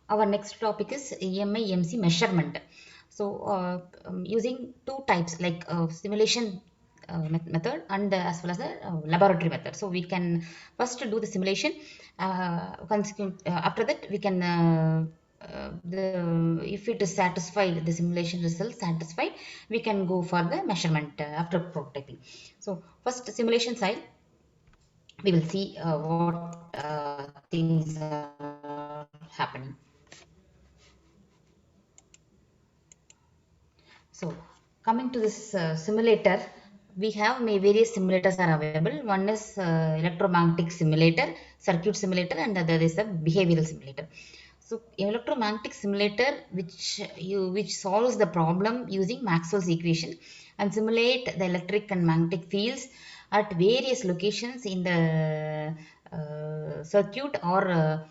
B: Our next topic is EMI EMC measurement. So, using two types, like simulation method, and as well as the laboratory method. So we can first do the simulation. After that, we can the if it is satisfied, the simulation results satisfied, we can go for the measurement after prototyping. So first, simulation side, we will see what things are happening. So coming to this simulator, we have various simulators are available. One is electromagnetic simulator, circuit simulator, and the other is a behavioral simulator. So electromagnetic simulator, which solves the problem using Maxwell's equation and simulate the electric and magnetic fields at various locations in the circuit or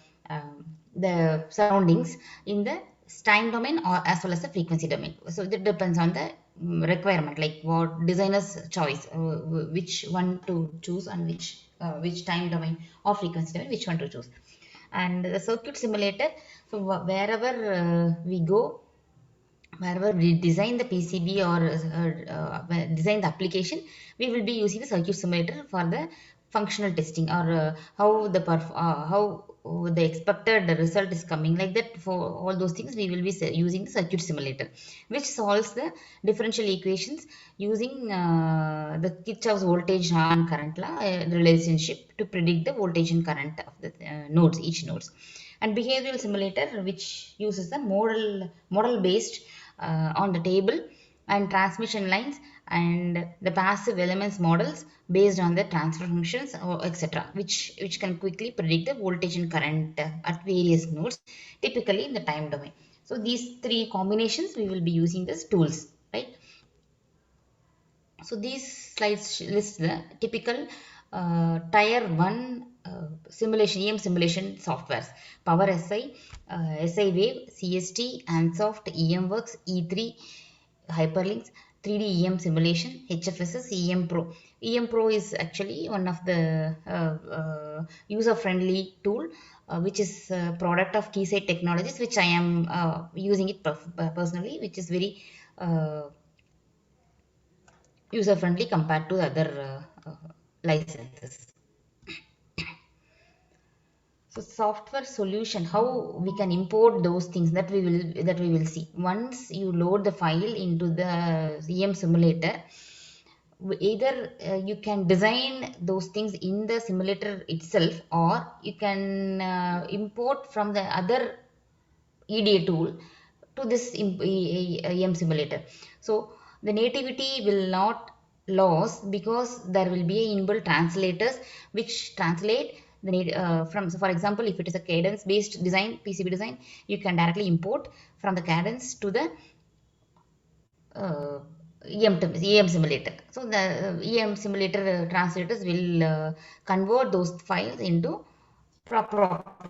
B: the surroundings in the time domain or as well as the frequency domain. So that depends on the requirement, like what designer's choice, which one to choose, and which time domain or frequency domain, which one to choose. And the circuit simulator, so wherever we go, wherever we design the PCB or design the application, we will be using the circuit simulator for the functional testing, or how the expected result is coming, like that. For all those things we will be using the circuit simulator, which solves the differential equations using the Kirchhoff's voltage and current law relationship to predict the voltage and current of the nodes, each nodes. And behavioral simulator, which uses the model based on the table and transmission lines and the passive elements models based on the transfer functions, or etc., which can quickly predict the voltage and current at various nodes, typically in the time domain. So these three combinations we will be using as tools, right? So these slides list the typical tier 1 simulation, EM simulation softwares: Power SI, SI Wave, CST, Ansoft, EMWorks, E3, Hyperlinks, 3D EM simulation, HFSS, EM Pro. EM Pro is actually one of the user-friendly tool, which is a product of Keysight Technologies, which I am using it personally, which is very user friendly compared to other licenses. So software solution, how we can import those things, that we will see once you load the file into the EM simulator. Either you can design those things in the simulator itself, or you can import from the other EDA tool to this EM simulator. So the nativity will not lose, because there will be inbuilt translators which translate the from. So for example, if it is a cadence based design, PCB design, you can directly import from the cadence to the uh, EM simulator. So the EM simulator translators will convert those files into appropriate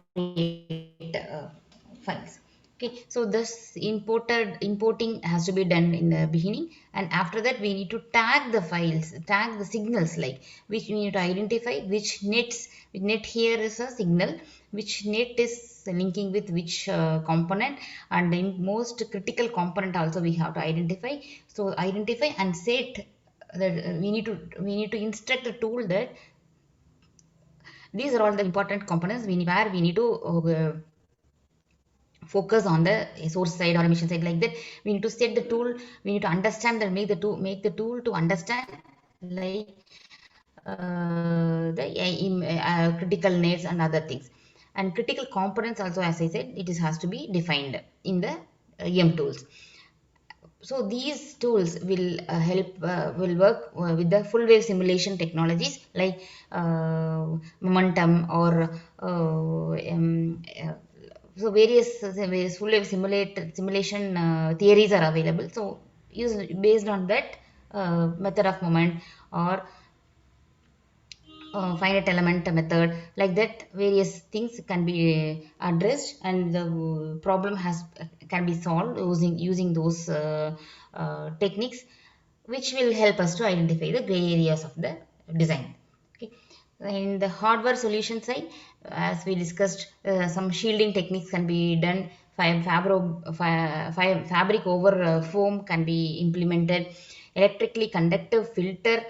B: files. Okay, so this importing has to be done in the beginning, and after that we need to tag the files, tag the signals, like which we need to identify which net here is a signal, which net is linking with which component, and the most critical component also we have to identify. So identify and set that we need to instruct the tool that these are all the important components where we need to focus on the source side or emission side, like that. We need to set the tool, we need to understand that, make the tool to understand, like the critical needs and other things. And critical components also, as I said, has to be defined in the EM tools. So these tools will work with the full wave simulation technologies, like momentum, or so various full wave simulation theories are available. So based on that method of moment, or finite element method, like that, various things can be addressed, and the problem can be solved using those techniques, which will help us to identify the gray areas of the design. Okay. In the hardware solution side, as we discussed, some shielding techniques can be done. Fabric over foam can be implemented. Electrically conductive filter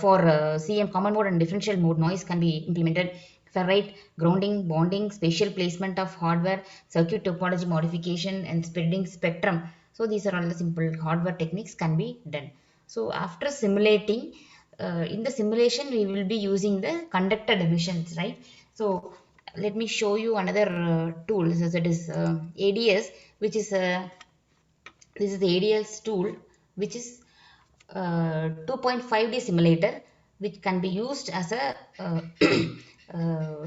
B: for CM common mode and differential mode noise can be implemented. Ferrite grounding, bonding, spatial placement of hardware, circuit topology modification, and spreading spectrum. So these are all the simple hardware techniques can be done. So after simulating, in the simulation we will be using the conducted emissions, right? So let me show you another tool. So that is ADS, which is this is the ADS tool, which is 2.5D simulator, which can be used as a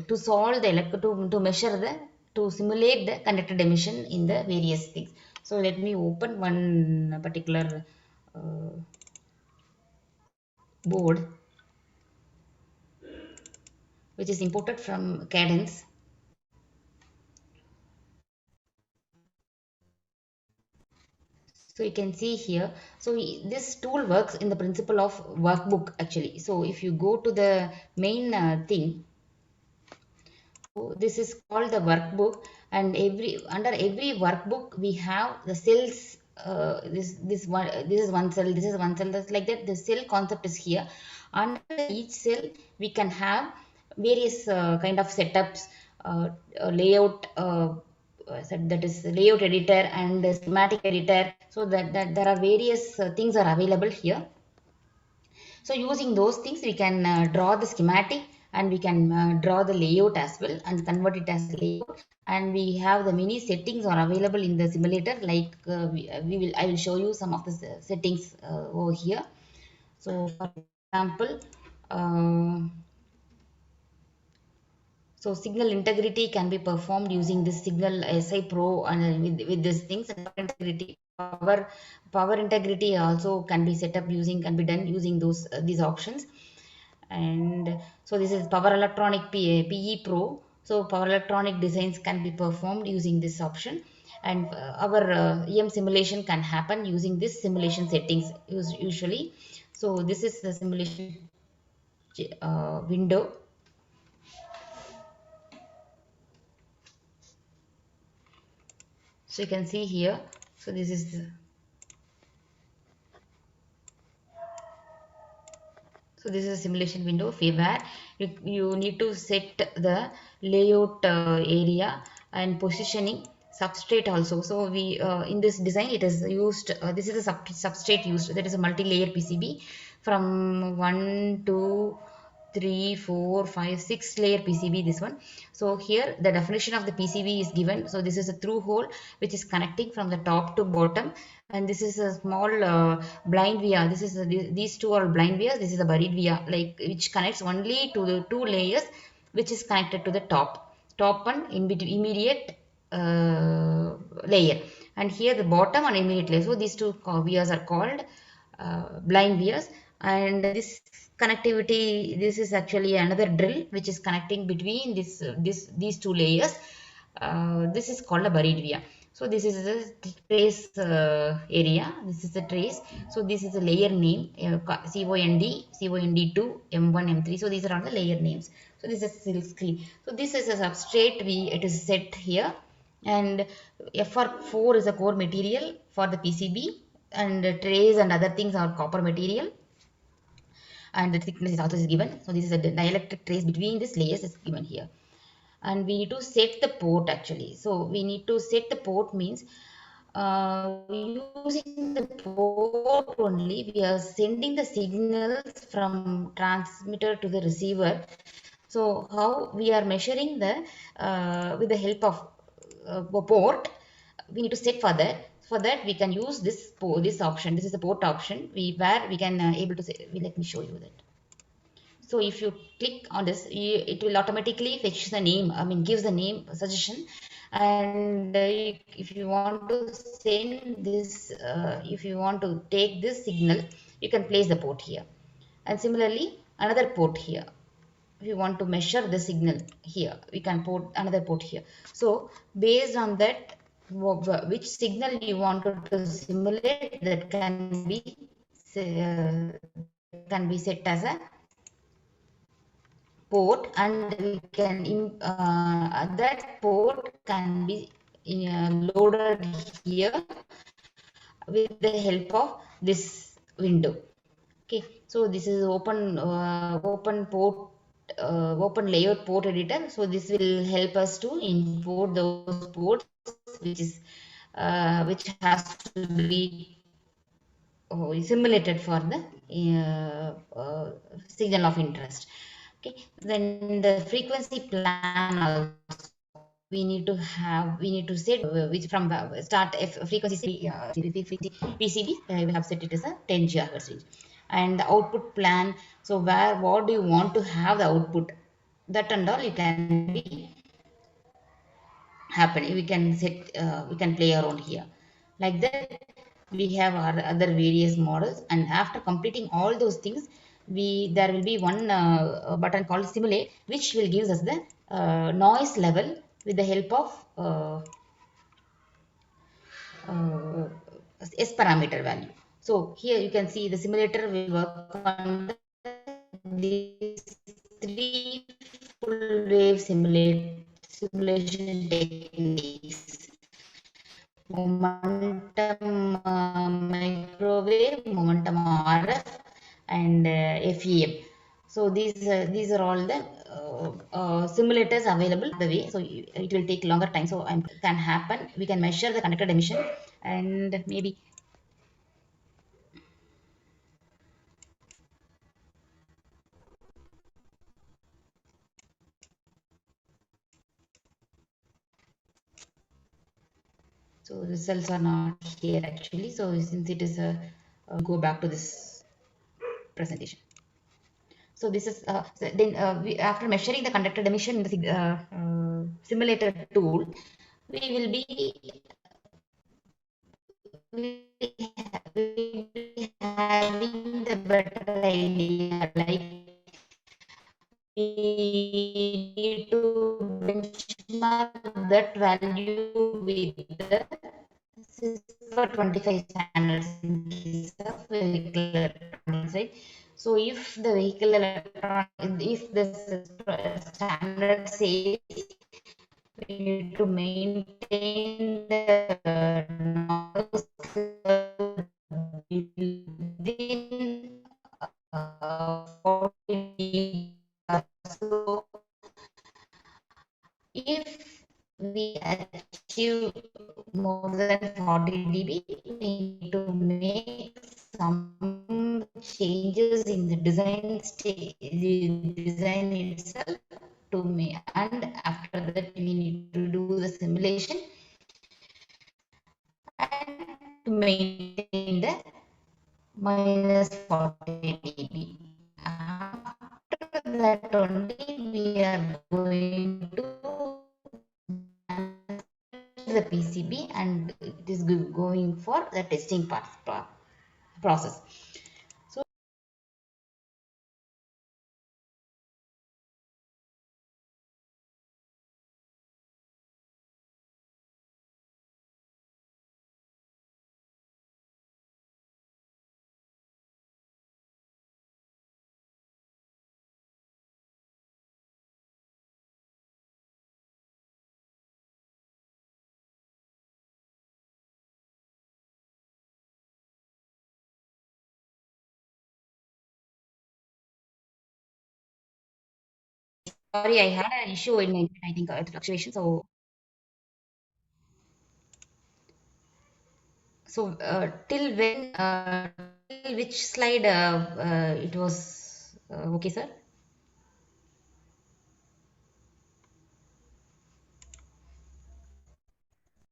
B: to solve the to measure the to simulate the conducted emission in the various things. So let me open one particular board, which is imported from Cadence. So you can see here, so this tool works in the principle of workbook actually. So if you go to the main thing, so this is called the workbook, and under every workbook we have the cells. This is one cell, this is one cell, that's like that. The cell concept is here. Under each cell, we can have various kind of setups, layout, that is layout editor and schematic editor. So that there are various things are available here. So using those things, we can draw the schematic and we can draw the layout as well and convert it as layout. And we have the many settings are available in the simulator. Like I will show you some of the settings over here. So for example, uh, so signal integrity can be performed using this signal SI Pro and with these things. And power integrity also can be set up using, can be done using those these options. And so this is power electronic PE Pro. So power electronic designs can be performed using this option. And our EM simulation can happen using this simulation settings usually. So this is the simulation window. So you can see here. So this is a simulation window where you need to set the layout area and positioning, substrate also. So we in this design it is used, this is a substrate used, that is a multi-layer PCB from 1 2 3 4 5 6 layer PCB, this one. So here the definition of the PCB is given. So this is a through hole which is connecting from the top to bottom, and this is a small blind via. This is these two are blind vias. This is a buried via, like which connects only to the two layers which is connected to the top one in between immediate layer, and here the bottom and immediate layer. So these two vias are called blind vias. And this connectivity, this is actually another drill which is connecting between these two layers. This is called a buried via. So this is the trace area. This is the trace. So this is a layer name, COND, COND2, M1, M3. So these are all the layer names. So this is silk screen. So this is a substrate. It is set here, and FR4 is a core material for the PCB, and trays and other things are copper material, and the thickness is also given. So this is a dielectric trace between these layers is given here. And we need to set the port actually. So we need to set the port means using the port only we are sending the signals from transmitter to the receiver. So how we are measuring the with the help of port, we need to set for that. For that we can use this option. This is the port option where we can able to say, let me show you that. So if you click on this, it will automatically fetch the name, gives the name suggestion. And if you want to send this, if you want to take this signal, you can place the port here. And similarly, another port here. If you want to measure the signal here, we can put another port here. So based on that, which signal you want to simulate, that can be set as a port, and we can that port can be loaded here with the help of this window. Okay, so this is open open layout port editor. So this will help us to import those ports which has to be simulated for the signal of interest. Okay, then the frequency plan also we need to set which from start frequency PCB we have set it as a 10 GHz range. And the output plan, so what do you want to have the output, that and all it can be happen. We can set we can play around here like that. We have our other various models, and after completing all those things, there will be one button called simulate, which will give us the noise level with the help of S parameter value. So here you can see the simulator will work on these three full wave simulation techniques: momentum microwave, momentum RF, and FEM. So these are all the simulators available the way. So it will take longer time. So can happen. We can measure the conducted emission and maybe. So results are not here actually. So since it is a go back to this presentation. So this is then after measuring the conducted emission in the simulator tool, we will be having the better idea, like we need to benchmark that value with the CISPA 25 standards in case of vehicle electronics, right? So if the vehicle electronic, if the standard says we need to maintain the noise within 40 so if we achieve more than 40 dB, we need to make some changes in the design itself to me, and after that we need to do the simulation and to maintain the minus 40 dB. After that only we are going to the PCB and it is going for the testing process. So sorry, I had an issue in my, I think it's fluctuation. So till when, till which slide it was okay, sir?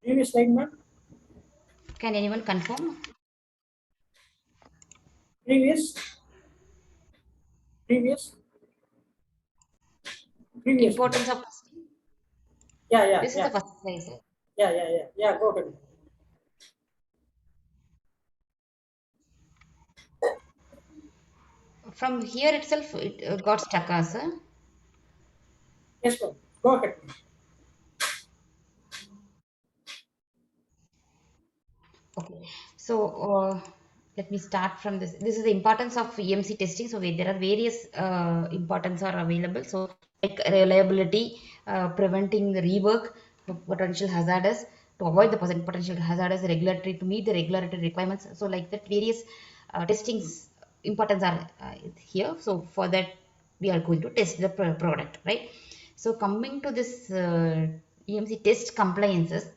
A: Previous slide, ma'am.
B: Can anyone confirm?
A: Previous. Previous. Previous.
B: Importance of
A: Yeah.
B: this is the first slide, sir.
A: Yeah. Go ahead.
B: From here itself, it got stuck, sir.
A: Yes, ma'am. Go ahead.
B: Okay, so let me start from this. This is the importance of EMC testing. So there are various importance are available. So like reliability, preventing the rework, potential hazardous, to avoid the potential hazardous, regulatory, to meet the regulatory requirements. So like that various testings importance are here. So for that we are going to test the product, right? So coming to this EMC test compliances,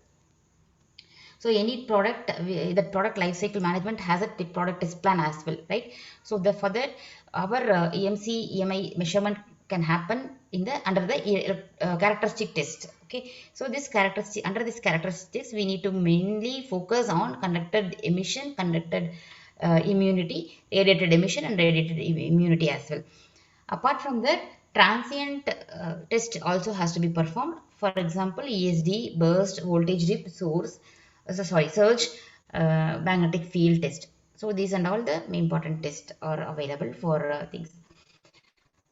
B: so any product, the product lifecycle management has a product test plan as well, right? So for that our EMC EMI measurement can happen in the under the characteristic test. Okay, so this characteristic, under this characteristics we need to mainly focus on conducted emission, conducted immunity, radiated emission and radiated immunity as well. Apart from that, transient test also has to be performed. For example, ESD, burst, voltage dip, surge, magnetic field test. So these and all the important tests are available for things.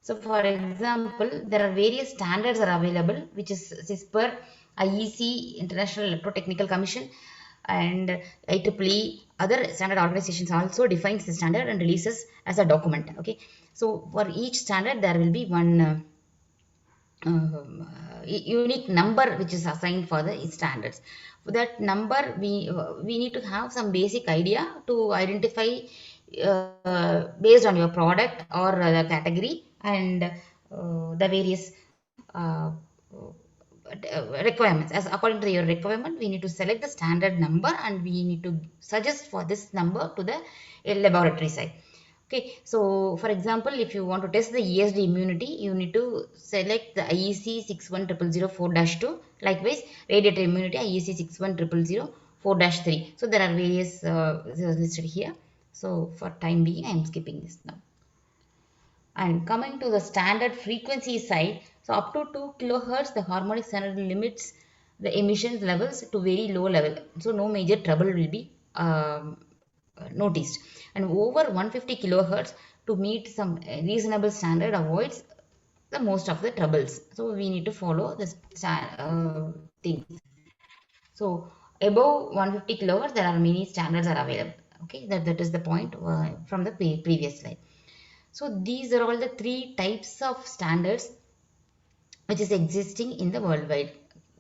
B: So for example, there are various standards are available, which is CISPR, IEC, International Electrotechnical Commission, and IEEE. Other standard organizations also defines the standard and releases as a document. Okay, so for each standard there will be one unique number which is assigned for the standards. For that number we need to have some basic idea to identify based on your product or the category and the various uh, requirements. As according to your requirement, we need to select the standard number and we need to suggest for this number to the laboratory side. Okay, so for example, if you want to test the ESD immunity, you need to select the IEC 61004-2. Likewise, radiator immunity IEC 61004-3. So there are various listed here. So for time being, I am skipping this now. And coming to the standard frequency side, so up to 2 kilohertz, the harmonic standard limits the emission levels to very low level. So no major trouble will be noticed. And over 150 kilohertz, to meet some reasonable standard, avoids the most of the troubles. So we need to follow this thing. So above 150 kilohertz, there are many standards are available. Okay, that is the point from the previous slide. So these are all the three types of standards which is existing in the worldwide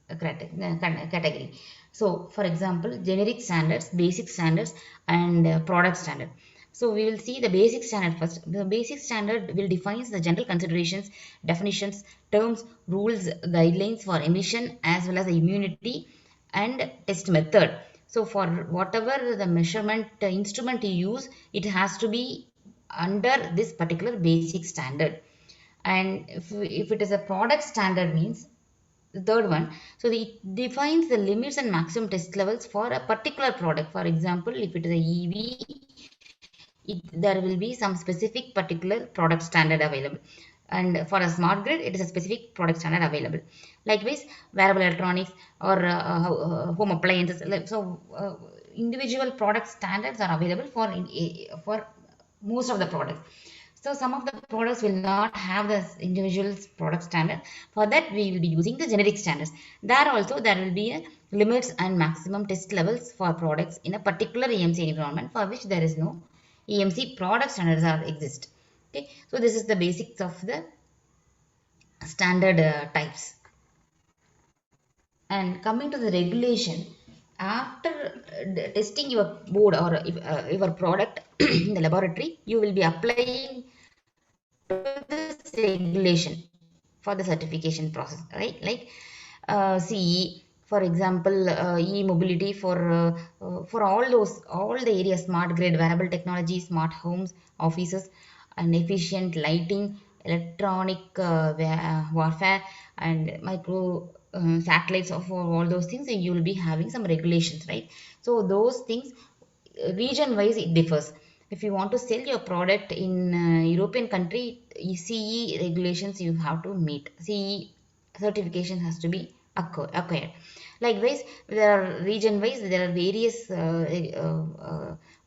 B: category. So for example, generic standards, basic standards and product standard. So we will see the basic standard first. The basic standard will define the general considerations, definitions, terms, rules, guidelines for emission as well as the immunity and test method. So for whatever the measurement instrument you use, it has to be under this particular basic standard. And if it is a product standard means the third one, so it defines the limits and maximum test levels for a particular product. For example, if it is a EV, there will be some specific particular product standard available, and for a smart grid it is a specific product standard available. Likewise, wearable electronics or home appliances, so individual product standards are available for most of the products. So some of the products will not have the individual product standard. For that, we will be using the generic standards. There also there will be a limits and maximum test levels for products in a particular EMC environment for which there is no EMC product standards are exist. Okay, so this is the basics of the standard types. And coming to the regulation, after testing your board or your product in the laboratory, you will be applying this regulation for the certification process, right? Like CE, for example, e-mobility for all the areas, smart grid, wearable technology, smart homes, offices, and efficient lighting, electronic warfare, and micro satellites of all those things. You will be having some regulations, right? So those things region wise it differs. If you want to sell your product in European country, CE regulations you have to meet. CE certification has to be acquired. Likewise, there are region wise, there are various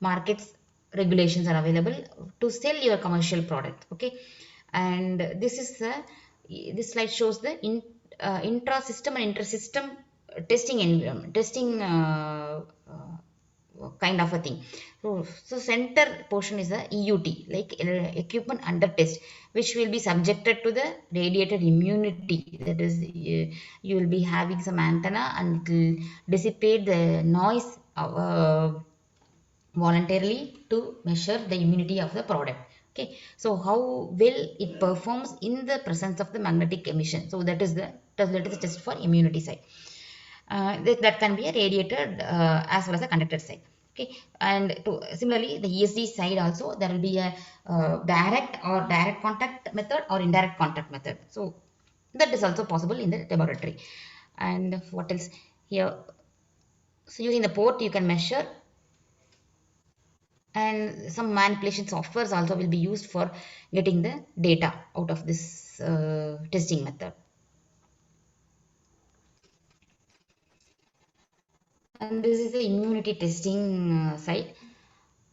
B: markets regulations are available to sell your commercial product. Okay, and this slide shows the intra-system and inter-system testing environment, testing kind of a thing. So center portion is the EUT, like equipment under test, which will be subjected to the radiated immunity. That is, you will be having some antenna and it will dissipate the noise voluntarily to measure the immunity of the product. Okay, so how well it performs in the presence of the magnetic emission. So that is the test for immunity side. That can be a radiated as well as a conducted side. Okay, and similarly the ESD side also there will be a direct contact method or indirect contact method. So that is also possible in the laboratory. And what else here? So using the port you can measure, and some manipulation softwares also will be used for getting the data out of this testing method. And this is the immunity testing side.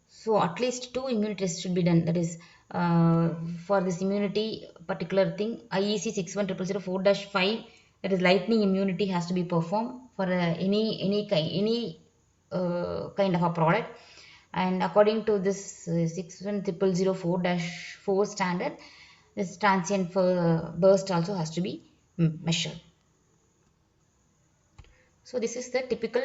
B: So at least 2 immunity tests should be done. That is for this immunity particular thing, IEC 61004-5, that is lightning immunity has to be performed for any kind of a product. And according to this 61004-4 standard, this transient burst also has to be measured. So this is the typical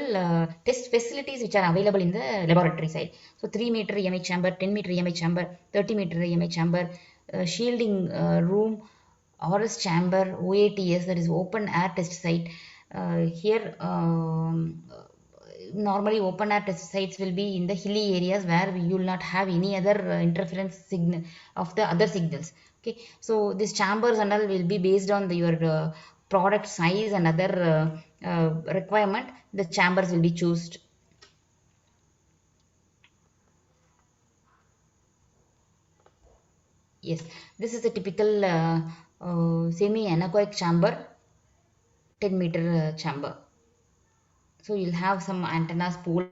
B: test facilities which are available in the laboratory side. So 3-meter EMI chamber, 10-meter EMI chamber, 30-meter EMI chamber, shielding room, RS chamber, OATS, that is open air test site. Here normally open air test sites will be in the hilly areas where you will not have any other interference signal of the other signals. Okay, so these chambers and all will be based on your product size and other requirement. The chambers will be chosen. Yes, this is a typical semi anechoic chamber, 10-meter chamber. So you'll have some antennas pole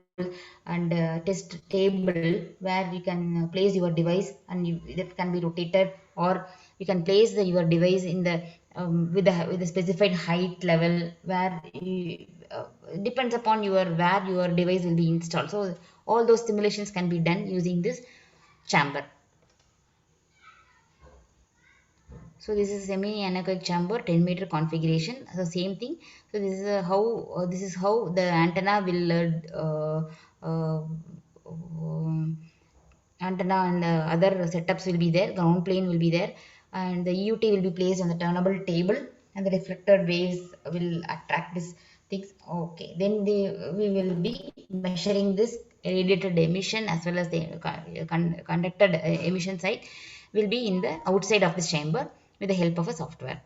B: and test table where you can place your device, and that can be rotated, or you can place your device in the with the specified height level where you, depends upon where your device will be installed. So all those simulations can be done using this chamber. So this is semi-anechoic chamber, 10-meter configuration. So same thing. So this is how the antenna will antenna and other setups will be there. Ground plane will be there, and the EUT will be placed on the turnable table, and the reflected waves will attract these things. Okay, then we will be measuring this radiated emission as well as the conducted emission side will be in the outside of this chamber with the help of a software.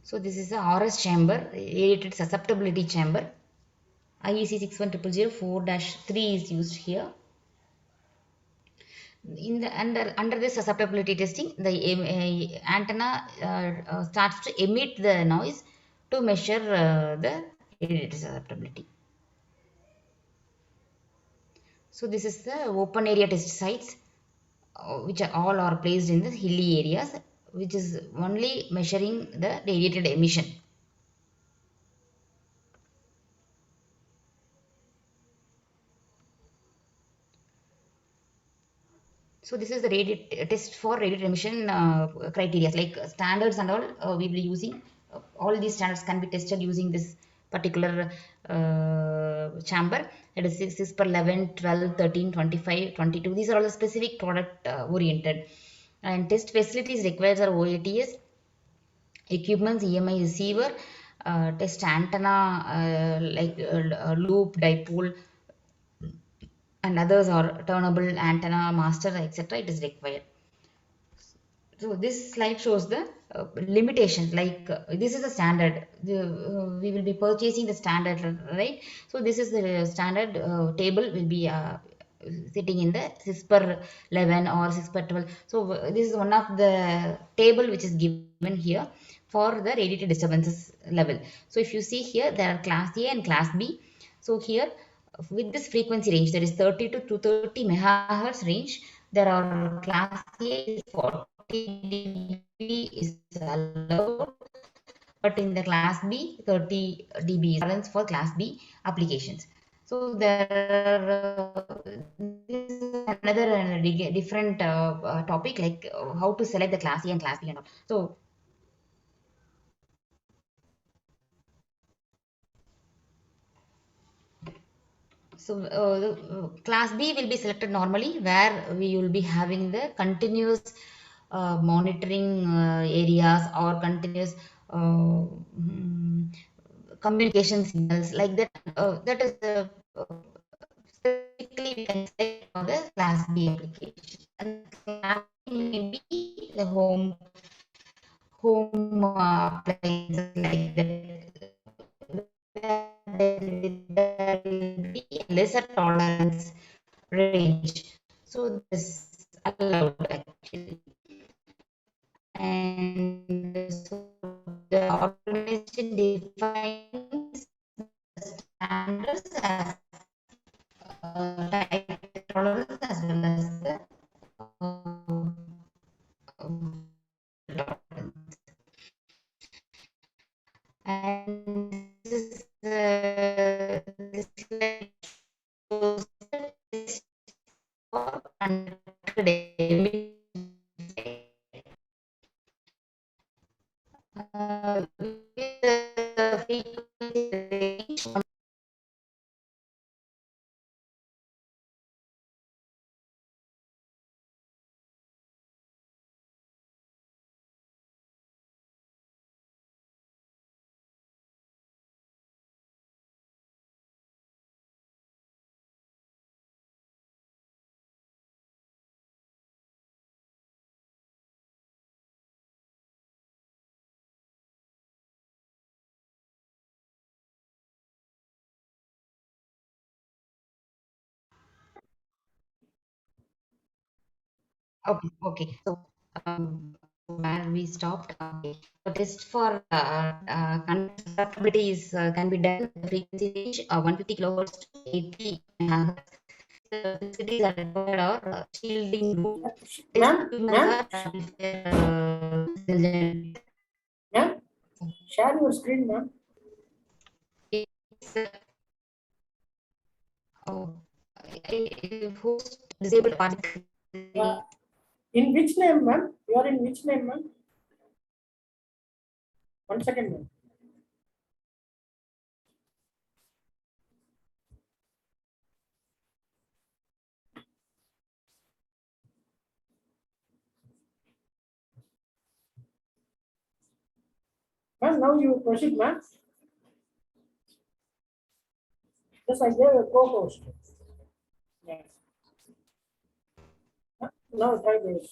B: So this is a RS chamber, radiated susceptibility chamber. IEC 61004-3 is used here. In the under this susceptibility testing, the antenna starts to emit the noise to measure the radiated susceptibility. So this is the open area test sites, which are all are placed in the hilly areas, which is only measuring the radiated emission. So this is the test for radiated emission criteria, like standards and all we will be using. All these standards can be tested using this particular chamber. That is 6 per 11, 12, 13, 25, 22. These are all the specific product oriented. And test facilities requires are OATS, equipments, EMI receiver, test antenna like loop, dipole, and others are turnable antenna, master, etc. It is required. So this slide shows the limitations, like this is a standard. We will be purchasing the standard, right? So this is the standard table will be sitting in the 6 per 11 or 6 per 12. So this is one of the table which is given here for the radiated disturbances level. So if you see here, there are class A and class B. So here with this frequency range, there is 30 to 230 megahertz range. There are class A is 40 dB is allowed, but in the class B 30 dB is allowed for class B applications. So there are this is another different topic, like how to select the class A and class B and all. So the class B will be selected normally, where we will be having the continuous monitoring areas or continuous communication signals like that. That is the specifically we can select for the class B application. And class B may be the home appliances like that. There will be lesser tolerance range, so this allowed actually. And so the organization defines the standards as type tolerance as well as the tolerance. And this is shows the test for conducted emission. With the Okay. So, where we stopped, okay. The test for conductor susceptibility is can be done at the frequency range 150 kilohertz to 80 megahertz. The facilities are required are shielding room, test equipments
A: Ma'am,
B: are amplifier, signal generator.
A: ma'am, share your screen, ma'am.
B: It's, oh, host disabled
A: Uh,
B: participants.
A: in which name, ma'am? You are in which name, ma'am? 1 second, ma'am. Ma'am, now you proceed, ma'am. Yes, I gave a co-host. Yes. Now try this.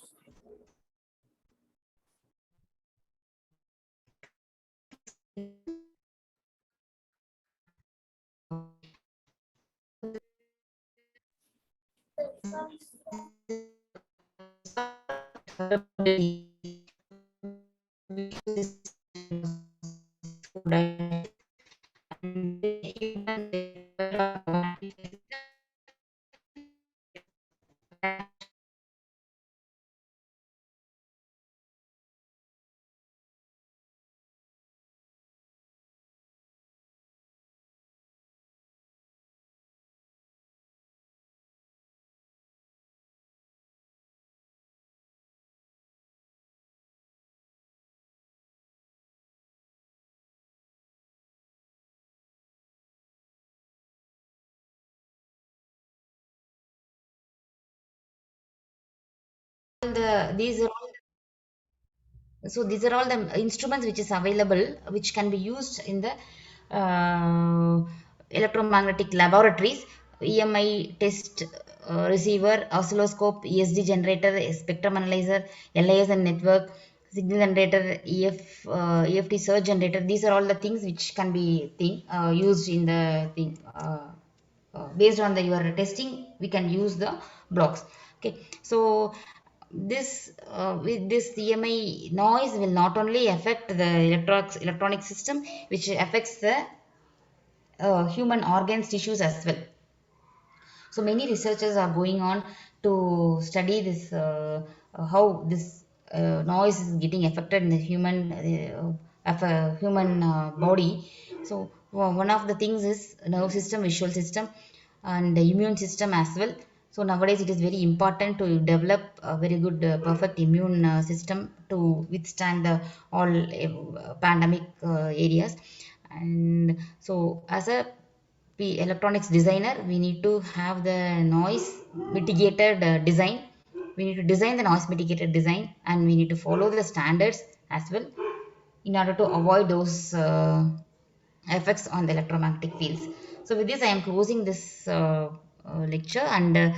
B: These are all the instruments which is available, which can be used in the electromagnetic laboratories. EMI test receiver, oscilloscope, ESD generator, spectrum analyzer, LIS and network, signal generator, EFT surge generator. These are all the things which can be used in the thing. Based on the your testing, we can use the blocks. Okay, so this with this EMI noise will not only affect the electronic system, which affects the human organs tissues as well. So many researchers are going on to study this how this noise is getting affected in the human body. So one of the things is nerve system, visual system, and the immune system as well. So nowadays it is very important to develop a very good perfect immune system to withstand the all pandemic areas. And so as a electronics designer, we need to have the noise mitigated design. We need to design the noise mitigated design, and we need to follow the standards as well in order to avoid those effects on the electromagnetic fields. So with this I am closing this lecture, and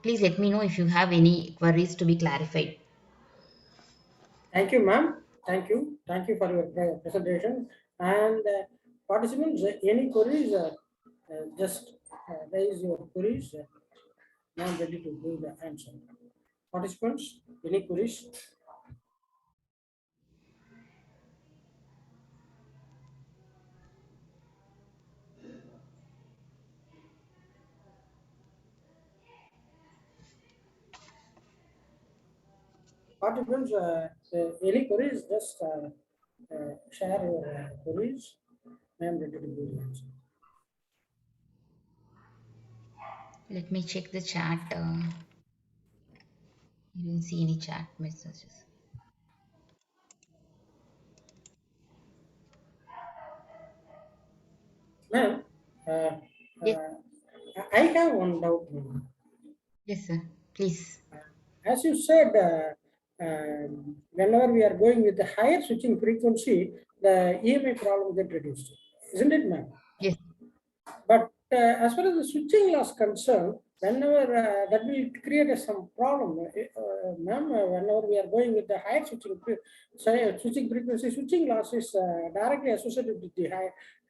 B: please let me know if you have any queries to be clarified.
A: Thank you, ma'am. Thank you. Thank you for your presentation. And participants, any queries, just raise your queries. Now I'm ready to do the answer. Participants, any queries? Participants, any queries? Just share your queries. I am ready to do the answer.
B: Let me check the chat. I don't see any chat messages.
A: Ma'am,
B: Yes,
A: I have one doubt, ma'am.
B: yes sir, please.
A: As you said, whenever we are going with the higher switching frequency, the EMI problem get reduced, isn't it, ma'am?
B: Yes.
A: But as far as the switching loss concerned, whenever that will create some problem, ma'am. Whenever we are going with the higher switching frequency, switching loss is directly associated with the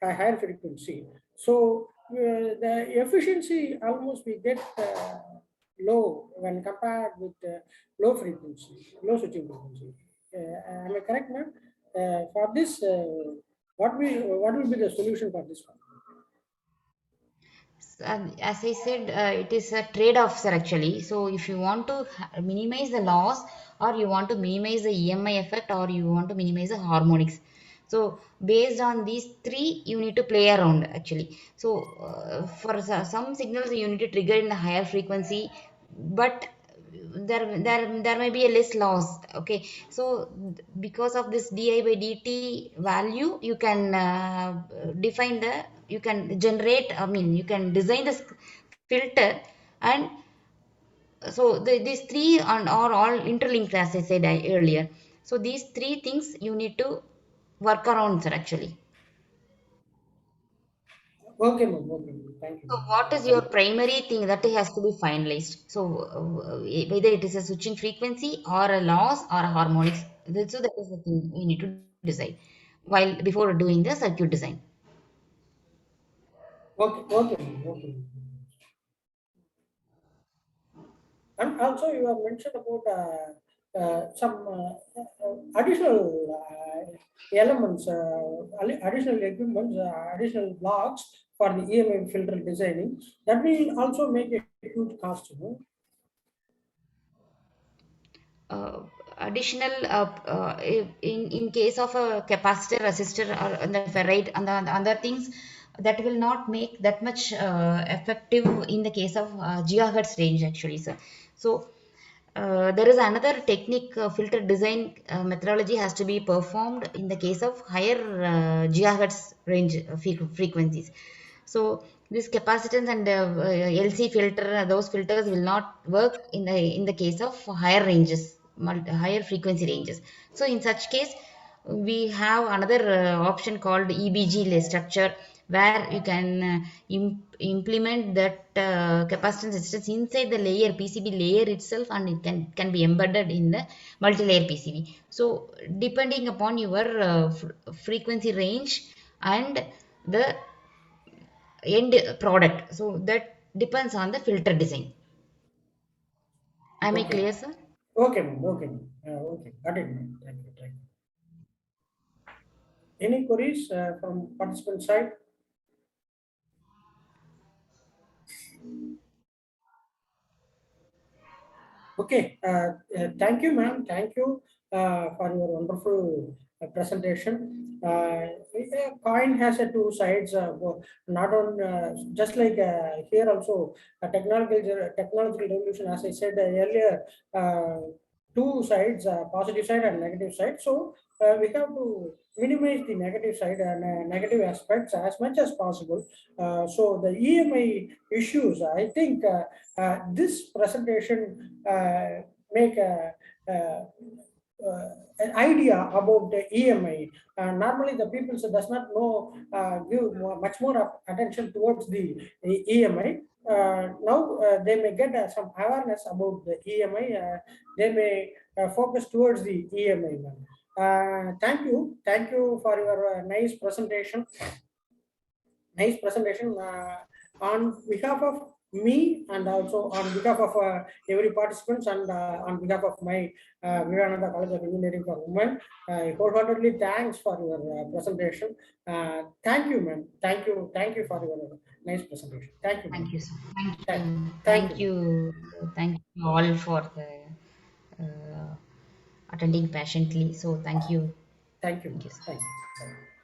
A: higher frequency. So the efficiency almost we get low when compared with low frequency, low switching frequency. Am I correct, ma'am? For this, what will be the solution for this one?
B: As I said, it is a trade-off, sir, actually. So if you want to minimize the loss, or you want to minimize the EMI effect, or you want to minimize the harmonics. So based on these three, you need to play around actually. So for some signals, you need to trigger in the higher frequency, but there may be a less loss. Okay, so because of this di by dt value, you can define the, you can generate, I mean, you can design the filter. And so these three are all interlinked, as I said earlier. So these three things you need to work around, sir, actually.
A: Okay, ma'am. Okay, ma'am. Thank you,
B: So
A: ma'am.
B: what is your primary thing that has to be finalized? So whether it is a switching frequency or a loss or a harmonics, so that is the thing we need to decide while before doing the circuit design.
A: Okay, okay, ma'am. Okay, ma'am. And also, you have mentioned about some additional elements, additional equipment, additional blocks for the EMI filter designing. That will also make a huge cost.
B: uh, Additional in case of a capacitor, resistor, or the ferrite and the other things, that will not make that much effective in the case of gigahertz range, actually, sir. So there is another technique, filter design methodology has to be performed in the case of higher gigahertz range frequencies. So this capacitance and LC filter, those filters will not work in the case of higher ranges, higher frequency ranges. So in such case, we have another option called EBG structure, where you can implement that capacitance resistance inside the layer, PCB layer itself, and it can be embedded in the multi-layer PCB. So depending upon your frequency range and the end product, so that depends on the filter design. Am I
A: Okay,
B: clear, sir?
A: okay, ma'am. Okay, ma'am. Okay, got it, ma'am. Thank you, thank you. Any queries from participant side? Okay, thank you, ma'am. Thank you for your wonderful presentation. A coin has two sides. Not on just like here also, technological revolution. As I said earlier, two sides, positive side and negative side. So we have to minimize the negative side and negative aspects as much as possible. So the EMI issues, I think. This presentation make an idea about the EMI. Normally, the people does not know give much more attention towards the EMI. Now they may get some awareness about the EMI. They may focus towards the EMI. Thank you for your nice presentation. Nice presentation on behalf of me and also on behalf of every participants and on behalf of my Vivekananda College of Engineering for Women. Wholeheartedly thanks for your presentation. Thank you, ma'am. Thank you for your nice presentation. Thank you, ma'am.
B: Thank you, sir. Thank
A: Thank,
B: you.
A: thank you,
B: Thank
A: ma'am.
B: you. Thank you all for the attending patiently. So thank you.
A: Thank you,
B: Thank
A: ma'am.
B: you, sir.
A: Thank you.